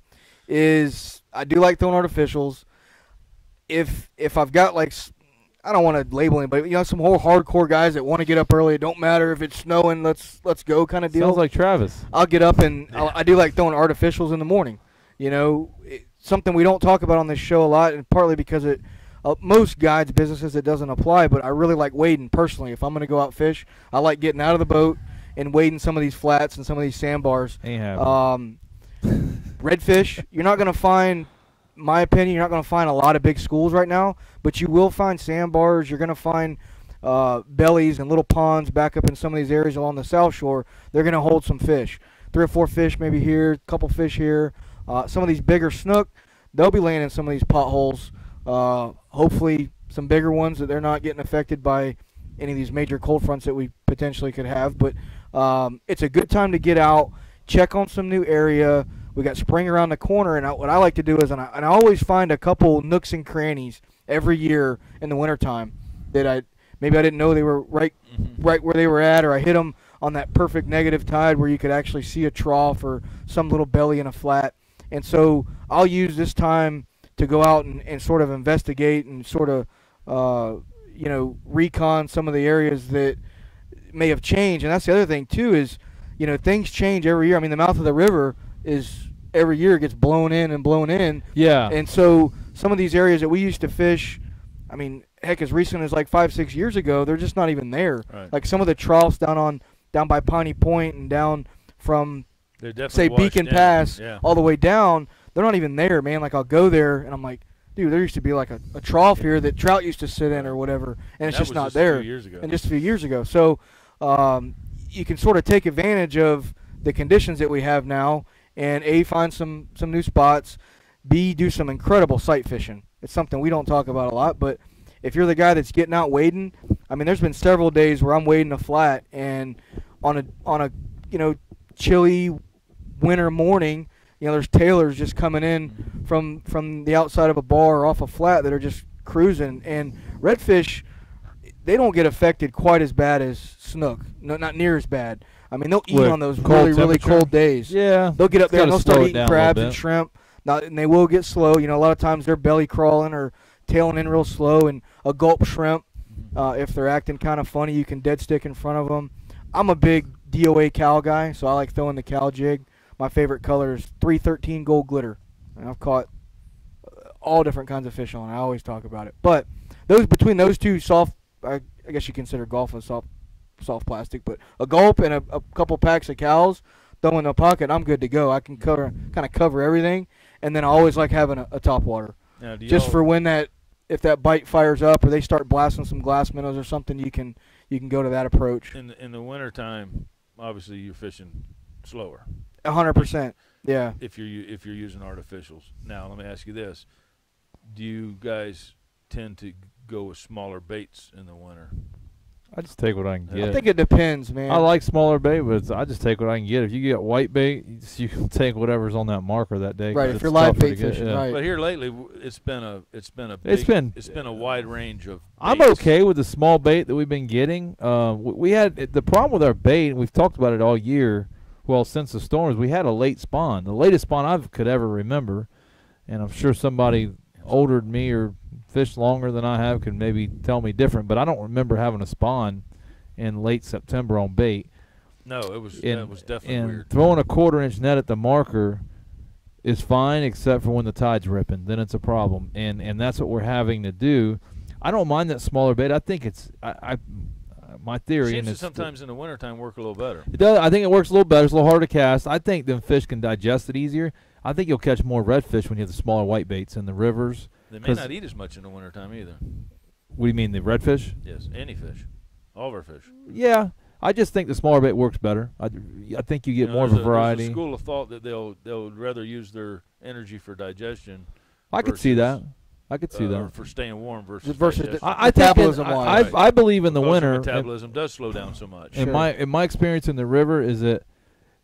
is I do like throwing artificials. If I've got I don't want to label anybody, but you know, some whole hardcore guys that want to get up early. It don't matter if it's snowing. Let's go kind of deal. Sounds like Travis. I'll get up and I do like throwing artificials in the morning. You know, something we don't talk about on this show a lot, and partly because most guides' businesses it doesn't apply. But I really like wading personally. If I'm going to go out fish, I like getting out of the boat and wading some of these flats and some of these sandbars. Redfish, you're not going to find. My opinion, you're not going to find a lot of big schools right now, but you will find sandbars. You're going to find bellies and little ponds back up in some of these areas along the South Shore. They're going to hold some fish. 3 or 4 fish maybe here, a couple fish here. Some of these bigger snook, they'll be laying in some of these potholes. Hopefully some bigger ones that they're not getting affected by any of these major cold fronts that we potentially could have. But it's a good time to get out, check on some new area. We got spring around the corner, and what I like to do is, and I always find a couple nooks and crannies every year in the wintertime that maybe I didn't know they were right where they were at, or I hit them on that perfect negative tide where you could actually see a trough or some little belly in a flat. And so I'll use this time to go out and sort of investigate and sort of, recon some of the areas that may have changed. And that's the other thing, too, is, you know, things change every year. I mean, the mouth of the river is every year gets blown in and blown in. Yeah. And so some of these areas that we used to fish, I mean, heck, as recent as like 5-6 years ago, they're just not even there. Right. Like some of the troughs down by Piney Point and down from, say, Beacon Pass all the way down, they're not even there, man. Like I'll go there and I'm like, dude, there used to be like a trough here that trout used to sit in or whatever, and it's just not there. And just a few years ago. So you can sort of take advantage of the conditions that we have now, and A, find some new spots, B, do some incredible sight fishing. It's something we don't talk about a lot, but if you're the guy that's getting out wading, I mean, there's been several days where I'm wading a flat, and on a chilly winter morning, you know, there's tailors just coming in from the outside of a bar or off a flat that are just cruising. And redfish, they don't get affected quite as bad as snook. No, not near as bad. I mean, they'll eat on those really cold days. Yeah. They'll get up there and they'll start eating crabs and bit. shrimp. Now, and they will get slow. A lot of times they're belly crawling or tailing in real slow, and a gulp shrimp, if they're acting kind of funny, you can dead stick in front of them. I'm a big DOA cow guy, so I like throwing the cow jig. My favorite color is 313 gold glitter, and I've caught all different kinds of fish on it. I always talk about it. But between those two soft, I guess you consider golf a soft plastic, but a gulp and a couple packs of cows, throw in the pocket, I'm good to go. I can kind of cover everything, and then I always like having a top water. Now, just for when if that bite fires up or they start blasting some glass minnows or something, you can go to that approach. In the wintertime, obviously you're fishing slower. 100%. Yeah. If you're using artificials. Now, let me ask you this. Do you guys tend to go with smaller baits in the winter? I just take what I can get. I think it depends, man. I like smaller bait, but I just take what I can get. If you get white bait, you can take whatever's on that marker that day. Right, if you're live bait fishing, right. But here lately, it's been a wide range of baits. I'm okay with the small bait that we've been getting. We had the problem with our bait, and we've talked about it all year. Well, since the storms, we had a late spawn, the latest spawn I could ever remember, and I'm sure somebody older than me or fished longer than I have can maybe tell me different, but I don't remember having a spawn in late September on bait. No, that was definitely weird. Throwing a 1/4-inch net at the marker is fine, except for when the tide's ripping. Then it's a problem, and that's what we're having to do. I don't mind that smaller bait. I think it's my theory. Seems to sometimes in the wintertime work a little better. It does. I think it works a little better. It's a little harder to cast. I think them fish can digest it easier. I think you'll catch more redfish when you have the smaller white baits in the rivers. They may not eat as much in the wintertime either. What do you mean, the redfish? Yes, any fish. All of our fish. Yeah, I just think the smaller bait works better. I think you get more of a variety. There's a school of thought that they'll rather use their energy for digestion. I could see that. I could see that. For staying warm versus I metabolism. I believe in the winter. Metabolism does slow down so much. In my experience in the river is that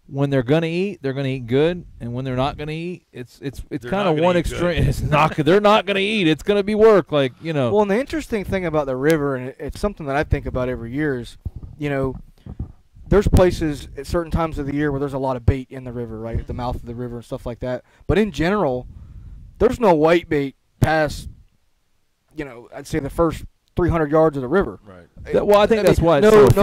when they're gonna eat good, and when they're not gonna eat, it's kind of one extreme. It's not. They're not gonna eat. It's gonna be work. Well, and the interesting thing about the river, and it's something that I think about every year, is there's places at certain times of the year where there's a lot of bait in the river, right at the mouth of the river and stuff like that. But in general, there's no white bait past, I'd say the first 300 yards of the river. Right. I think that's why it's no so effective.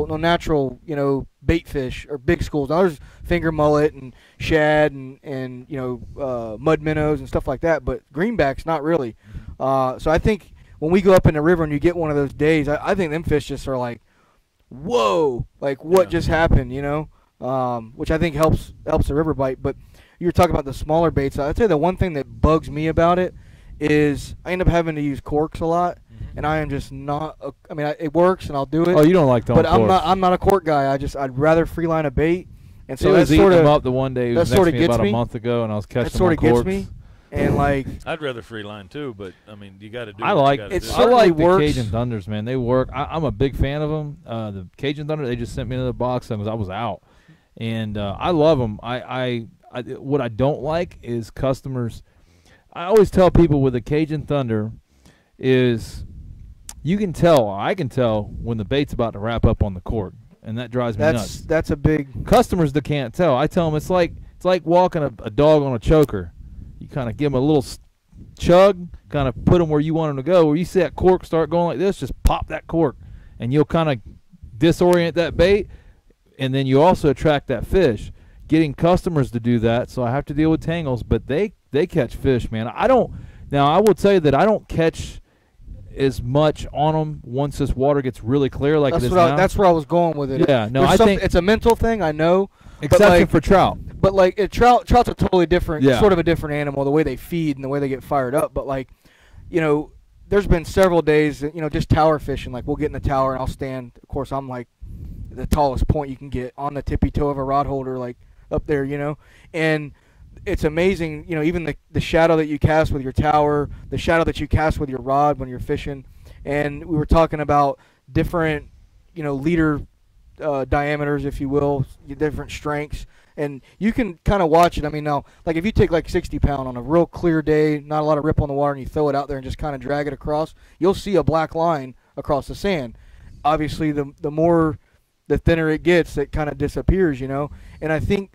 no natural, bait fish or big schools. Now there's finger mullet and shad and mud minnows and stuff like that, but greenbacks not really. So I think when we go up in the river and you get one of those days, I think them fish just are like, whoa, like what just happened, which I think helps the river bite. But you're talking about the smaller baits. I'd say the one thing that bugs me about it is I end up having to use corks a lot, and I am just not. It works and I'll do it. Oh, you don't like throwing corks? But I'm not a cork guy. I'd rather free line a bait, and so he was that eating sort of them up the one day. He was next to me about a month ago, and I was catching that sort of corks. gets me. And I'd rather free line too, but you got to do. I like it. I like the Cajun Thunders, man. They work. I'm a big fan of them. The Cajun Thunder, they just sent me another box because I was out, and I love them. What I don't like is customers. I always tell people with the Cajun Thunder is I can tell when the bait's about to wrap up on the cork, and that drives me nuts. That's a big customers that can't tell. I tell them it's like walking a dog on a choker. You kind of give them a little chug, kind of put them where you want them to go. Where you see that cork start going like this, just pop that cork, and you'll kind of disorient that bait, and then you also attract that fish. Getting customers to do that, so I have to deal with tangles, but they catch fish, man. I will tell you that I don't catch as much on them once this water gets really clear like it is now. That's where I was going with it. Yeah, no, I think it's a mental thing, I know. Exception for trout. But trout's a totally different, sort of a different animal, the way they feed and the way they get fired up. But there's been several days, just tower fishing. Like we'll get in the tower and I'll stand. Of course, I'm like the tallest point you can get on the tippy toe of a rod holder, like up there, and it's amazing, even the shadow that you cast with your tower, the shadow that you cast with your rod when you're fishing. And we were talking about different, leader diameters, if you will, different strengths. And you can kind of watch it. Now, like if you take like 60 pound on a real clear day, not a lot of rip on the water, and you throw it out there and just kind of drag it across, you'll see a black line across the sand. Obviously, the thinner it gets, it kind of disappears, And I think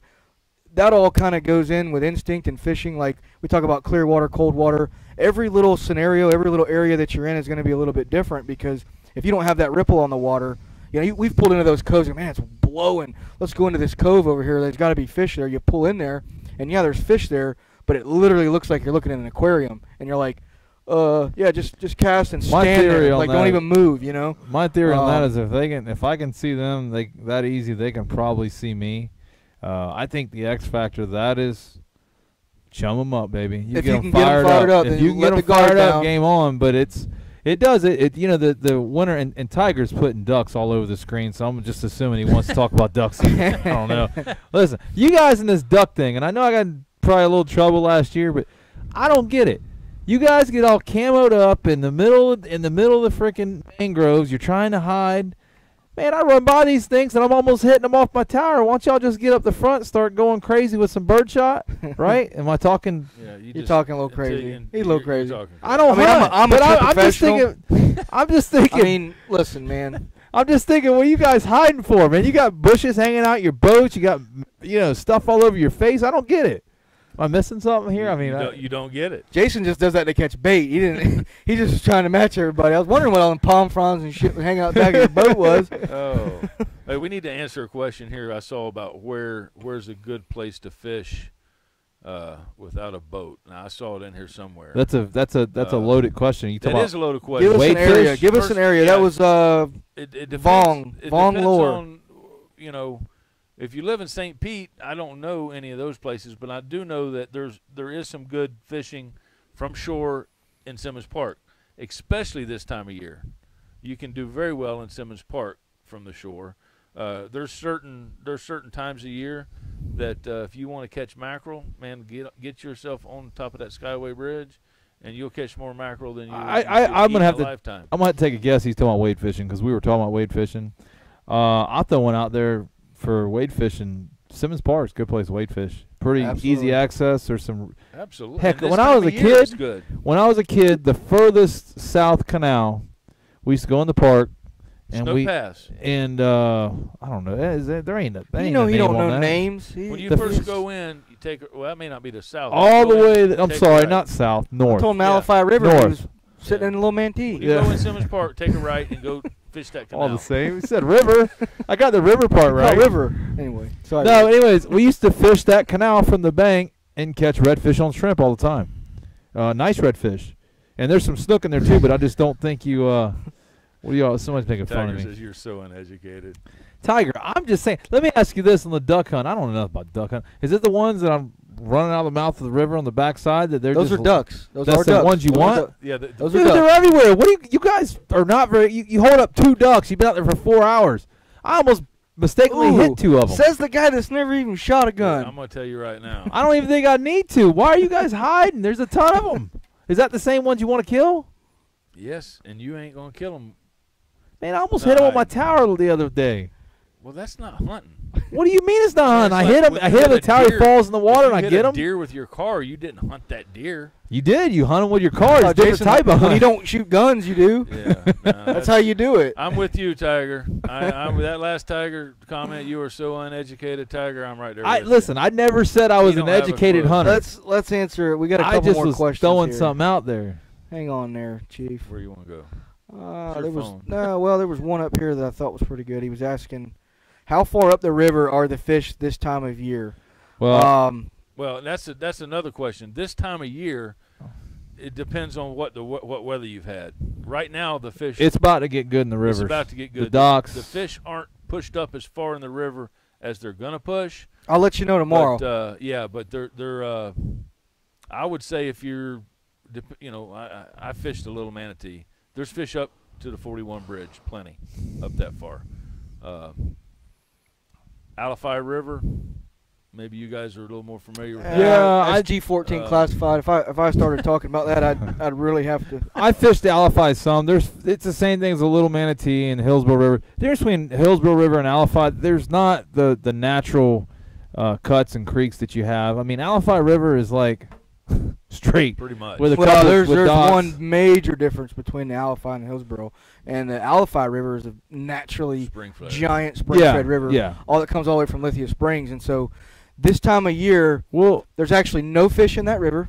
that all kind of goes in with instinct and fishing. Like we talk about clear water, cold water. Every little scenario, every little area that you're in is going to be a little bit different because if you don't have that ripple on the water, we've pulled into those coves and, man, it's blowing. Let's go into this cove over here. There's got to be fish there. You pull in there, and, yeah, there's fish there, but it literally looks like you're looking in an aquarium. And you're like, yeah, just cast and stand there. Like, don't even move, My theory on that is if I can see them that easy, they can probably see me. I think the X factor of that is chum them up, baby. If you can get them fired up, if you can get them fired up, game on. But it does it. The winner and Tiger's putting ducks all over the screen, so I'm just assuming he wants to talk about duck season. I don't know. Listen, you guys in this duck thing, and I know I got probably a little trouble last year, but I don't get it. You guys get all camoed up in the middle of the freaking mangroves. You're trying to hide. Man, I run by these things and I'm almost hitting them off my tower. Why don't y'all just get up the front and start going crazy with some birdshot, right? Am I talking? Yeah, you're talking a little crazy. He's a little crazy. I don't. I'm just thinking. I'm just thinking. I mean, listen, man. I'm just thinking, what are you guys hiding for, man? You got bushes hanging out your boats. You got stuff all over your face. I don't get it. Am I missing something here? You don't get it. Jason just does that to catch bait. He didn't. He's just trying to match everybody. I was wondering what all them palm fronds and shit hanging out the back of your boat was. Oh, hey, we need to answer a question here. I saw about where's a good place to fish without a boat. Now I saw it in here somewhere. That's a loaded question. That is a loaded question. Give us an area. Give us an area. Yeah, that was it depends, Vong Lure. On, if you live in St. Pete, I don't know any of those places, but I do know that there is some good fishing from shore in Simmons Park, especially this time of year. You can do very well in Simmons Park from the shore. There's certain times of year that if you want to catch mackerel, man, get yourself on top of that Skyway Bridge, and you'll catch more mackerel than I'm gonna have to. Lifetime. I'm gonna have to take a guess. He's talking about wade fishing because we were talking about wade fishing. I'll throw one out there for wade fishing. Simmons Park's a good place to wade fish. Pretty easy access. There's some. Absolutely. Heck, when I was a kid, the furthest south canal, we used to go in the park. And Pass. And I don't know. There ain't a name he don't on know that. names. When you first go in, you take. Well, that may not be the south. All the way. I'm sorry, right. not south. North. I told him Malafai River. North. He was sitting in a little mantee. When you go in Simmons Park, take a right and go fish that canal. All the same. We said river. I got the river part right. Oh, river. Anyway. Sorry. No, anyways, we used to fish that canal from the bank and catch redfish on shrimp all the time. Nice redfish. And there's some snook in there too, but I just don't think you what are y'all? Somebody's making fun of me. Tiger says you're so uneducated. Tiger, I'm just saying. Let me ask you this on the duck hunt. I don't know enough about duck hunt. Is it the ones that I'm running out of the mouth of the river on the backside that they're those just are ducks. Those that's are the ducks. ones you want? Yeah, those Dude, are ducks. they're everywhere. What do you guys are not very. You hold up 2 ducks. You've been out there for 4 hours. I almost mistakenly hit 2 of them. Says the guy that's never even shot a gun. I'm gonna tell you right now. I don't even think I need to. Why are you guys hiding? There's a ton of them. Is that the same ones you want to kill? Yes, and you ain't gonna kill them. Man, I almost hit him with my tower the other day. Well, that's not hunting. What do you mean it's not hunting? I hit him. I hit him. The tower falls in the water, and I get him. Deer with your car. You didn't hunt that deer. You did. You hunt them with your car. It's a different Jason, type of when hunt. you don't shoot guns, you do. Yeah, that's how you do it. I'm with you, Tiger. I'm with that last Tiger comment. You are so uneducated, Tiger. I'm right there. Listen, I never said I was an educated hunter. Let's answer it. We got a couple more questions. I just was throwing here. something out there. Hang on there, Chief. Where you want to go? There was one up here that I thought was pretty good. He was asking, how far up the river are the fish this time of year? Well, well, that's another question. This time of year, it depends on what weather you've had. Right now, the fish. It's about to get good in the rivers. It's about to get good. The docks. The fish aren't pushed up as far in the river as they're gonna push. I'll let you know tomorrow. But, but they're. I would say if you're, I fished a little manatee. There's fish up to the 41 bridge, plenty, up that far. Alafai River, maybe you guys are a little more familiar with that. Yeah, that's G14 classified. If I started talking about that, I'd really have to. I fished the Alafai some. It's the same thing as a little manatee and Hillsborough River. The difference between Hillsborough River and Alafai, there's not the natural cuts and creeks that you have. I mean, Alafai River is like straight, pretty much. With there's one major difference between the Alafai and the Hillsborough, and the Alafai River is a naturally giant spring-fed river. Yeah, all that comes all the way from Lithia Springs, and so This time of year, Well, there's actually no fish in that river.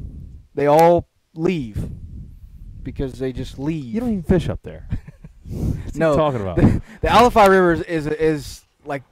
They all leave because they just leave. you don't even fish up there. What's No, he talking about? The Alafai River is like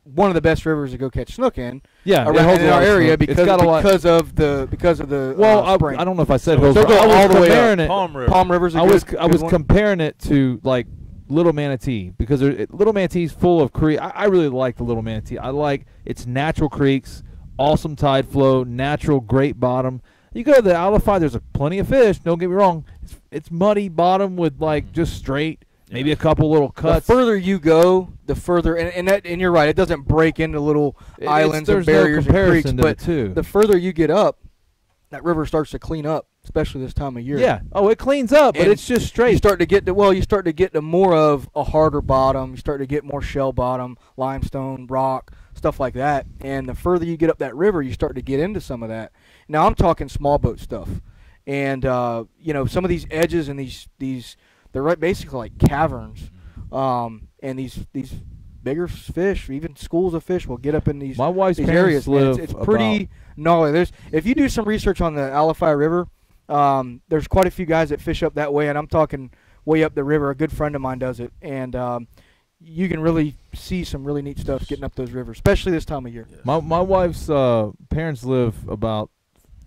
one of the best rivers to go catch snook in. Yeah, it around holds in a lot our of area snook. It's because got a lot. of the Well, spring. I don't know if I said So hills. they'll but go I was all the way up. comparing it. Palm River. Palm River's a I good, was good one. comparing it to like Little Manatee because Little Manatee's full of creek. I really like the Little Manatee. I like its natural creeks, awesome tide flow, natural great bottom. You go to the Alafai, there's plenty of fish. Don't get me wrong. It's muddy bottom with like just straight, maybe a couple little cuts. The further you go, the further, and you're right. It doesn't break into little islands and there's barriers no and creeks. comparison to But the two. the further you get up, that river starts to clean up, especially this time of year. Yeah. Oh, it cleans up, but And it's just straight. You start to get to more of a harder bottom. You start to get more shell bottom, limestone, rock, stuff like that. And the further you get up that river, you start to get into some of that. Now I'm talking small boat stuff, and some of these edges and these they're basically like caverns, and these bigger fish, even schools of fish, will get up in these My wife's these parents areas. Man, live it's pretty gnarly. If you do some research on the Alafai River, there's quite a few guys that fish up that way, and I'm talking way up the river. A good friend of mine does it, and you can really see some really neat stuff getting up those rivers, especially this time of year. Yes. My wife's parents live about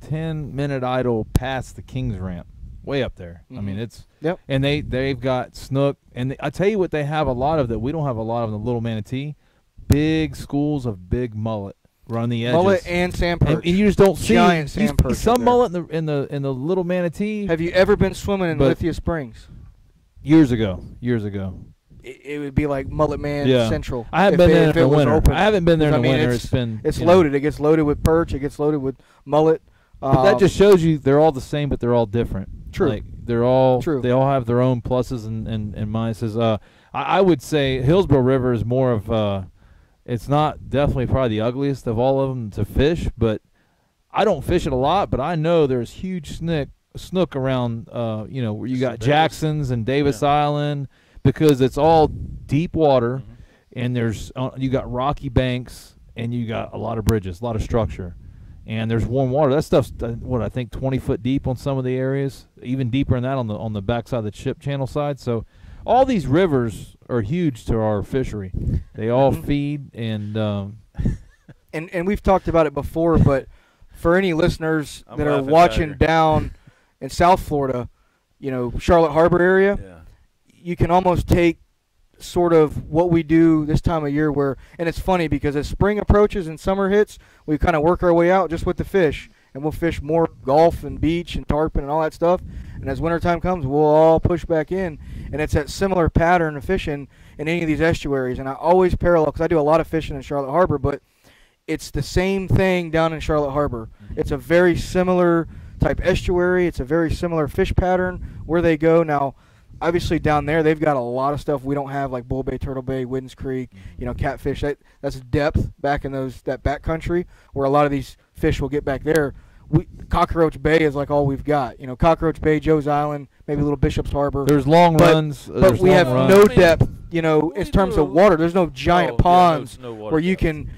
10-minute idle past the King's Ramp, way up there. I mean, it's Yep. and they've got snook, and I tell you what, they have a lot of that we don't have a lot of in the Little Manatee. Big schools of big mullet run the edges. Mullet and sand perch. and you just don't see Giant sand perch up some there. mullet in the Little Manatee. Have you ever been swimming in But- Lithia Springs? Years ago. It would be like Mullet Man Yeah. Central. I haven't if been it- there in if the it was winter. open. I haven't been there in I the mean, winter. it's- It's been It's you know. loaded. It gets loaded with perch. It gets loaded with mullet. But that just shows you they're all the same, but they're all different. True. Like they're all True. They all have their own pluses and minuses. I would say Hillsborough River is more of it's not definitely probably the ugliest of all of them to fish, but I don't fish it a lot. But I know there's huge snook around. Where you got Davis. Jackson's and Davis Island because it's all deep water, Mhm. and there's you got rocky banks and you got a lot of bridges, a lot of structure. And there's warm water. That stuff's I think 20 foot deep on some of the areas, even deeper than that on the backside of the Chip Channel side. So, all these rivers are huge to our fishery. They all feed and And we've talked about it before, but for any listeners I'm that are laughing, watching Tiger. down in South Florida, Charlotte Harbor area, Yeah. you can almost take sort of what we do this time of year and it's funny because as spring approaches and summer hits, we kind of work our way out just with the fish, and we'll fish more Gulf and beach and tarpon and all that stuff, and as wintertime comes, we'll all push back in, and it's that similar pattern of fishing in any of these estuaries. And I always parallel, because I do a lot of fishing in Charlotte Harbor, but it's the same thing down in Charlotte Harbor. It's a very similar type estuary. It's a very similar fish pattern where they go. Now, obviously down there they've got a lot of stuff we don't have, like Bull Bay, Turtle Bay, Widdens Creek, catfish. That's depth back in that back country where a lot of these fish will get back there. Cockroach Bay is like all we've got. Cockroach Bay, Joe's Island, maybe a little Bishop's Harbor. there's long But- runs. But there's we long have runs. no I mean, depth, in terms of water. There's no giant ponds no water where you depth. can,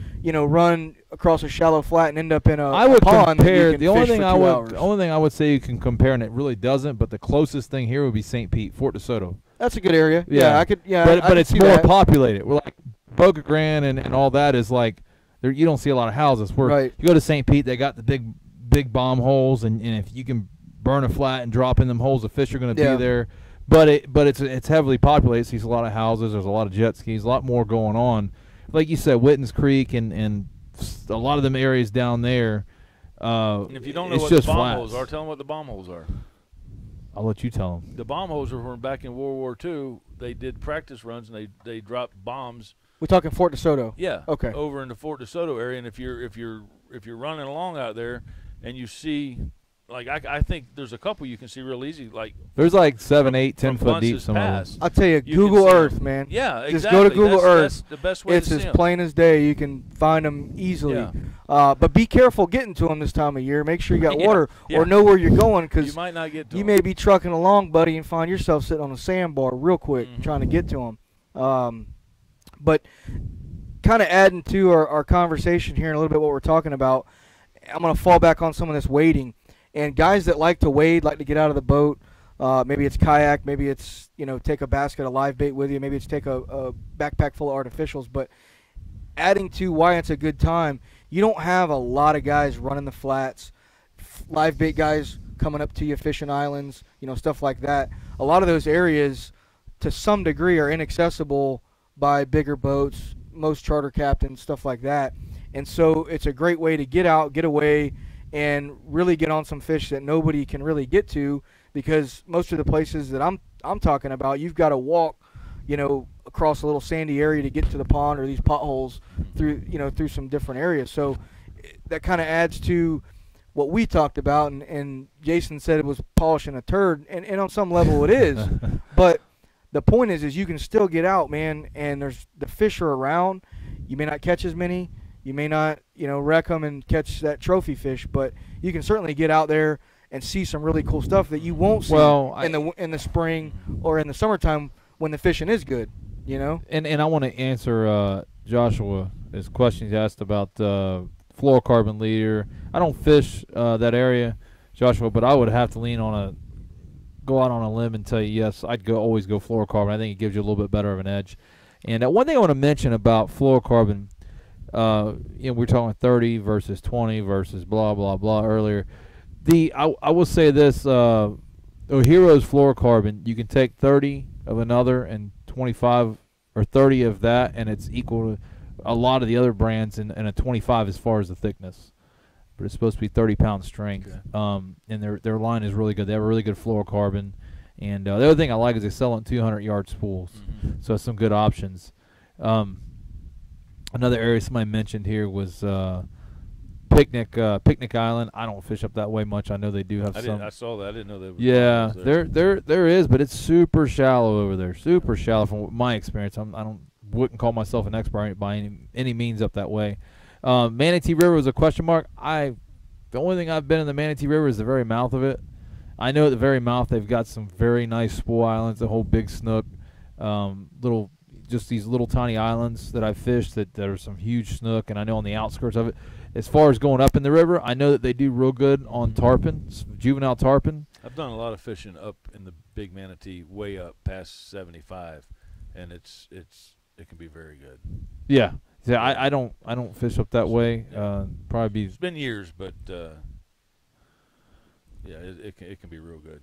run across a shallow flat and end up in I would a pond. that you compare can the only fish thing for I 2 would hours. the only thing I would say you can compare, and it really doesn't. But the closest thing here would be St. Pete, Fort DeSoto. That's a good area. Yeah. Yeah, I could. Yeah, but I could it's see more that. populated. We're like Boca Grande and all that is like there. You don't see a lot of houses. Where Right. you go to St. Pete, they got the big bomb holes, and if you can burn a flat and drop in them holes, the fish are going to Yeah. be there. But it's heavily populated. So you see a lot of houses. There's a lot of jet skis. A lot more going on. Like you said, Wittens Creek and a lot of them areas down there. And if you don't know it's what the just bomb flats. holes are, tell them what the bomb holes are. I'll let you tell them. The bomb holes are from back in World War II. They did practice runs and they dropped bombs. We're talking Fort DeSoto. Yeah. Okay. Over in the Fort DeSoto area, and if you're running along out there, and you see, like I think there's a couple you can see real easy, like There's like 7, 8, 10 from foot deep. Bunce's Some of them. Pass. I'll tell you, You Google can see Earth, them. man. Yeah, exactly. Just go to Google Earth. That's the best way It's to as see 'em. plain as day. You can find them easily. Yeah. But be careful getting to them this time of year. Make sure you got Yeah, water yeah. or know where you're going, You because might not get to you 'em. may be trucking along, buddy, and find yourself sitting on a sandbar real quick Mhm. trying to get to them. But kind of adding to our conversation here and a little bit what we're talking about, I'm going to fall back on some of this wading. And guys that like to wade, like to get out of the boat, maybe it's kayak, maybe it's, take a basket of live bait with you, maybe it's take a backpack full of artificials. But adding to why it's a good time, you don't have a lot of guys running the flats, live bait guys coming up to you, fishing islands, stuff like that. A lot of those areas, to some degree, are inaccessible by bigger boats, most charter captains, stuff like that. And so it's a great way to get out, get away, and really get on some fish that nobody can really get to, because most of the places that I'm talking about, you've got to walk, across a little sandy area to get to the pond, or these potholes through some different areas. So that kind of adds to what we talked about, and Jason said it was polishing a turd, and on some level it is. But the point is you can still get out, man, and there's the fish are around. You may not catch as many. You may not, wreck them and catch that trophy fish, but you can certainly get out there and see some really cool stuff that you won't see in the spring or in the summertime when the fishing is good, And I want to answer Joshua his question he asked about fluorocarbon leader. I don't fish that area, Joshua, but I would have to go out on a limb and tell you, yes, I'd always go fluorocarbon. I think it gives you a little bit better of an edge. And one thing I want to mention about fluorocarbon, we were talking 30 versus 20 versus blah, blah, blah earlier. I will say this, Heroes fluorocarbon, you can take 30 of another and 25 or 30 of that, and it's equal to a lot of the other brands, and a 25 as far as the thickness. But it's supposed to be 30-pound strength. Okay. And their line is really good. They have a really good fluorocarbon. And the other thing I like is they sell it in 200-yard spools. Mm-hmm. So it's some good options. Another area somebody mentioned here was Picnic Island. I don't fish up that way much. I know they do have some. I saw that. I didn't know there was. Yeah, there is, but it's super shallow over there. Super shallow from my experience. Wouldn't call myself an expert by any means up that way. Manatee River was a question mark. The only thing I've been in the Manatee River is the very mouth of it. I know at the very mouth they've got some very nice spool islands, the whole big snook, just these little tiny islands that I've fished that are some huge snook, and I know on the outskirts of it. As far as going up in the river, I know that they do real good on tarpon, juvenile tarpon. I've done a lot of fishing up in the Big Manatee, way up past 75, and it can be very good. Yeah. Yeah, I don't fish up that way. Probably it's been years, but it can be real good.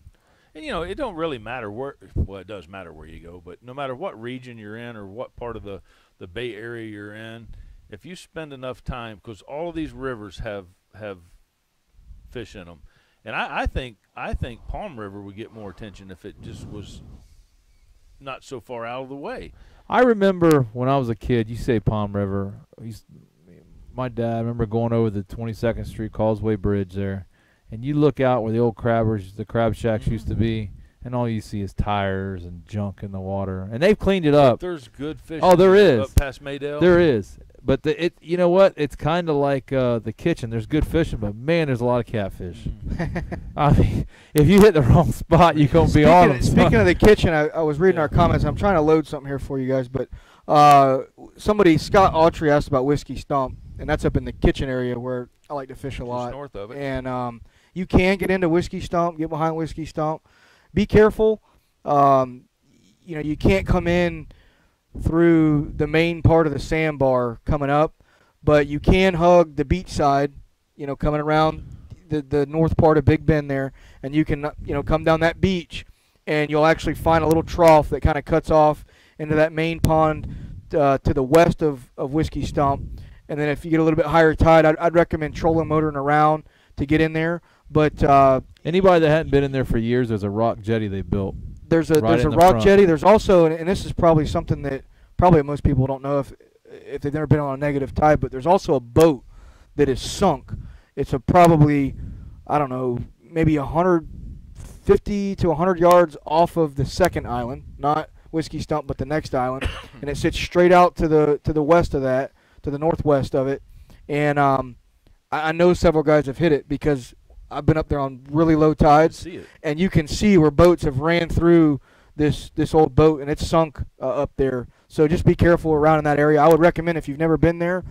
And it don't really matter where. Well, it does matter where you go, but no matter what region you're in or what part of the Bay Area you're in, if you spend enough time, because all of these rivers have fish in them, and I think Palm River would get more attention if it just was not so far out of the way. I remember when I was a kid, you say Palm River. My dad, I remember going over the 22nd Street Causeway Bridge there, and you look out where the old the crab shacks used to be, and all you see is tires and junk in the water. And they've cleaned it up. There's good fish. Oh, there is. Up past Maydale. There is. But you know what? It's kind of like the kitchen. There's good fishing, but man, there's a lot of catfish. I mean, if you hit the wrong spot, you're gonna be on them. Speaking of the kitchen, I was reading our comments. I'm trying to load something here for you guys, but Scott Autry asked about Whiskey Stump, and that's up in the kitchen area where I like to fish a lot. Just north of it. And you can get into Whiskey Stump, get behind Whiskey Stump. Be careful. You can't come in through the main part of the sandbar coming up, but you can hug the beach side, coming around the north part of Big Bend there, and you can come down that beach, and you'll actually find a little trough that kind of cuts off into that main pond to the west of Whiskey Stump. And then if you get a little bit higher tide, I'd recommend trolling motoring around to get in there. But anybody that hadn't been in there for years, there's a rock jetty they built. There's a rock jetty. There's also, and this is probably something that probably most people don't know if they've never been on a negative tide, but there's also a boat that is sunk. It's probably, I don't know, maybe 150 to 100 yards off of the second island, not Whiskey Stump, but the next island, and it sits straight out to the west of that, to the northwest of it. And I know several guys have hit it because I've been up there on really low tides, and you can see where boats have ran through this old boat, and it's sunk up there. So just be careful around in that area. I would recommend if you've never been there,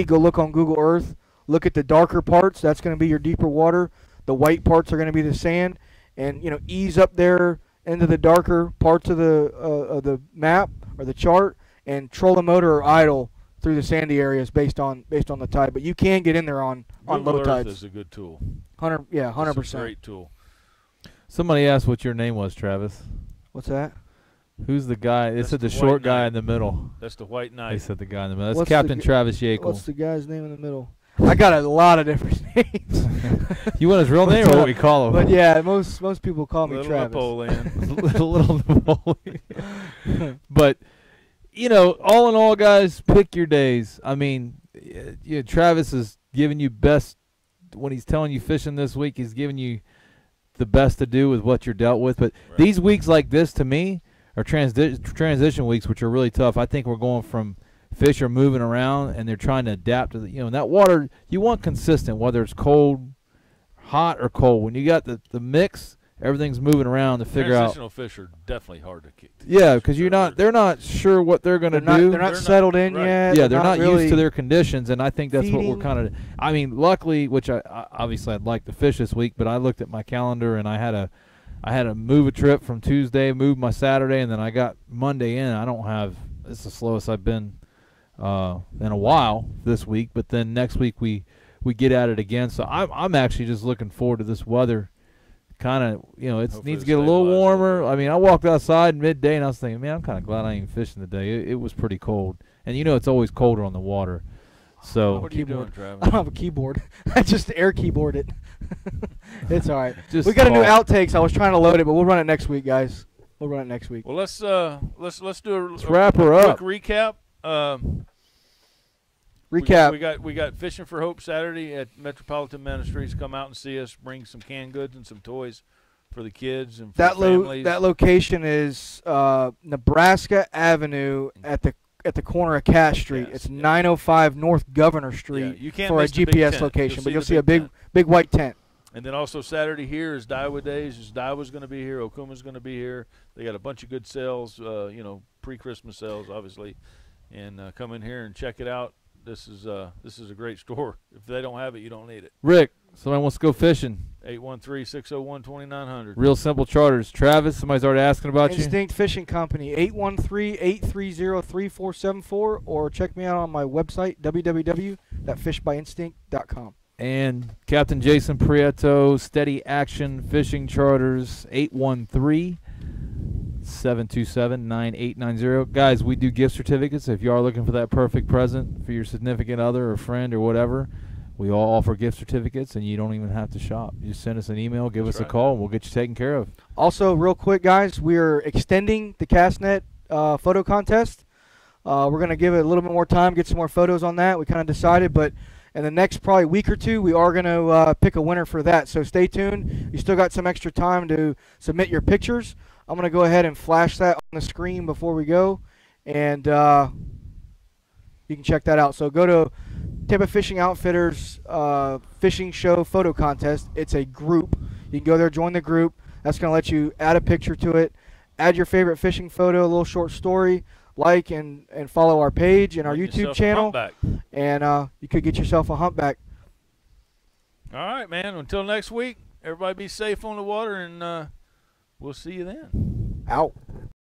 go look on Google Earth. Look at the darker parts. That's going to be your deeper water. The white parts are going to be the sand. And, ease up there into the darker parts of the map or the chart and troll the motor or idle through the sandy areas based on the tide. But you can get in there on Google low Earth tides. is a good tool. 100%. It's a great tool. Somebody asked what your name was, Travis. What's that? Who's the guy? They That's said the the short White guy Knight. in the middle. That's the White They Knight. said the guy in the middle. That's What's the Captain g- Travis Yaeckel. What's the guy's name in the middle? I got a lot of different names. You want his real name or what we call him? But yeah, most people call me Little Travis. Napoleon. little Napoleon. But all in all, guys, pick your days. I mean, Travis is giving you best when he's telling you fishing this week. He's giving you the best to do with what you're dealt with. But Right. these weeks like this, to me, are transition weeks, which are really tough. I think we're going from fish are moving around and they're trying to adapt to in that water. You want consistent, whether it's cold, hot, or cold. When you got the mix, everything's moving around to figure out. Transitional fish are definitely hard to kick. Yeah, because they're not sure what they're going to do. They're not settled in right. yet. Yeah, they're not really used to their conditions, and I think that's what we're feeding. kind of. I mean, luckily, which I obviously I'd like to fish this week, but I looked at my calendar and I had to move a trip from Tuesday, move my Saturday, and then I got Monday in. I don't have. It's the slowest I've been in a while this week, but then next week we get at it again. So I'm actually just looking forward to this weather. Kind of, it Hopefully needs to it get a little stabilizes. warmer. I mean, I walked outside midday and I was thinking, man, I'm kind of glad I ain't fishing today. It was pretty cold, and it's always colder on the water. So What are you doing, I Travis? don't have a keyboard. I just air keyboard it. It's all right. just We got a new talk. outtakes. I was trying to load it, but we'll run it next week, guys. We'll run it next week. Well, let's do a wrap her up. quick recap. Recap. We got Fishing for Hope Saturday at Metropolitan Ministries. Come out and see us. Bring some canned goods and some toys for the kids and for That the families. that location is Nebraska Avenue at the corner of Cash Street. Yes, It's yes. 905 North Governor Street you can't for a miss the big GPS tent. location. But you'll see the a big tent. white tent. And then also Saturday here is Daiwa Days. Daiwa's going to be here. Okuma's going to be here. They got a bunch of good sales, pre-Christmas sales, obviously. And come in here and check it out. This is a great store. If they don't have it, you don't need it. Rick, somebody wants to go fishing. 813-601-2900. Real Simple Charters. Travis, somebody's already asking about you. Instinct Fishing Company, 813-830-3474, or check me out on my website, www.fishbyinstinct.com. And Captain Jason Prieto, Steady Action Fishing Charters, 813-727-9890. Guys, we do gift certificates. If you are looking for that perfect present for your significant other or friend or whatever, we all offer gift certificates, and you don't even have to shop. You just send us an email, give That's us a right. call, and we'll get you taken care of. Also, real quick, guys, we are extending the CastNet photo contest. We're going to give it a little bit more time, get some more photos on that. We kind of decided, but in the next probably week or two, we are going to pick a winner for that. So stay tuned. You still got some extra time to submit your pictures. I'm going to go ahead and flash that on the screen before we go, and you can check that out. So go to Tampa Fishing Outfitters Fishing Show Photo Contest. It's a group. You can go there, join the group. That's going to let you add a picture to it, add your favorite fishing photo, a little short story, like and follow our page and our Make YouTube yourself a channel, humpback. and you could get yourself a humpback. All right, man. Until next week, everybody be safe on the water, and we'll see you then. Out.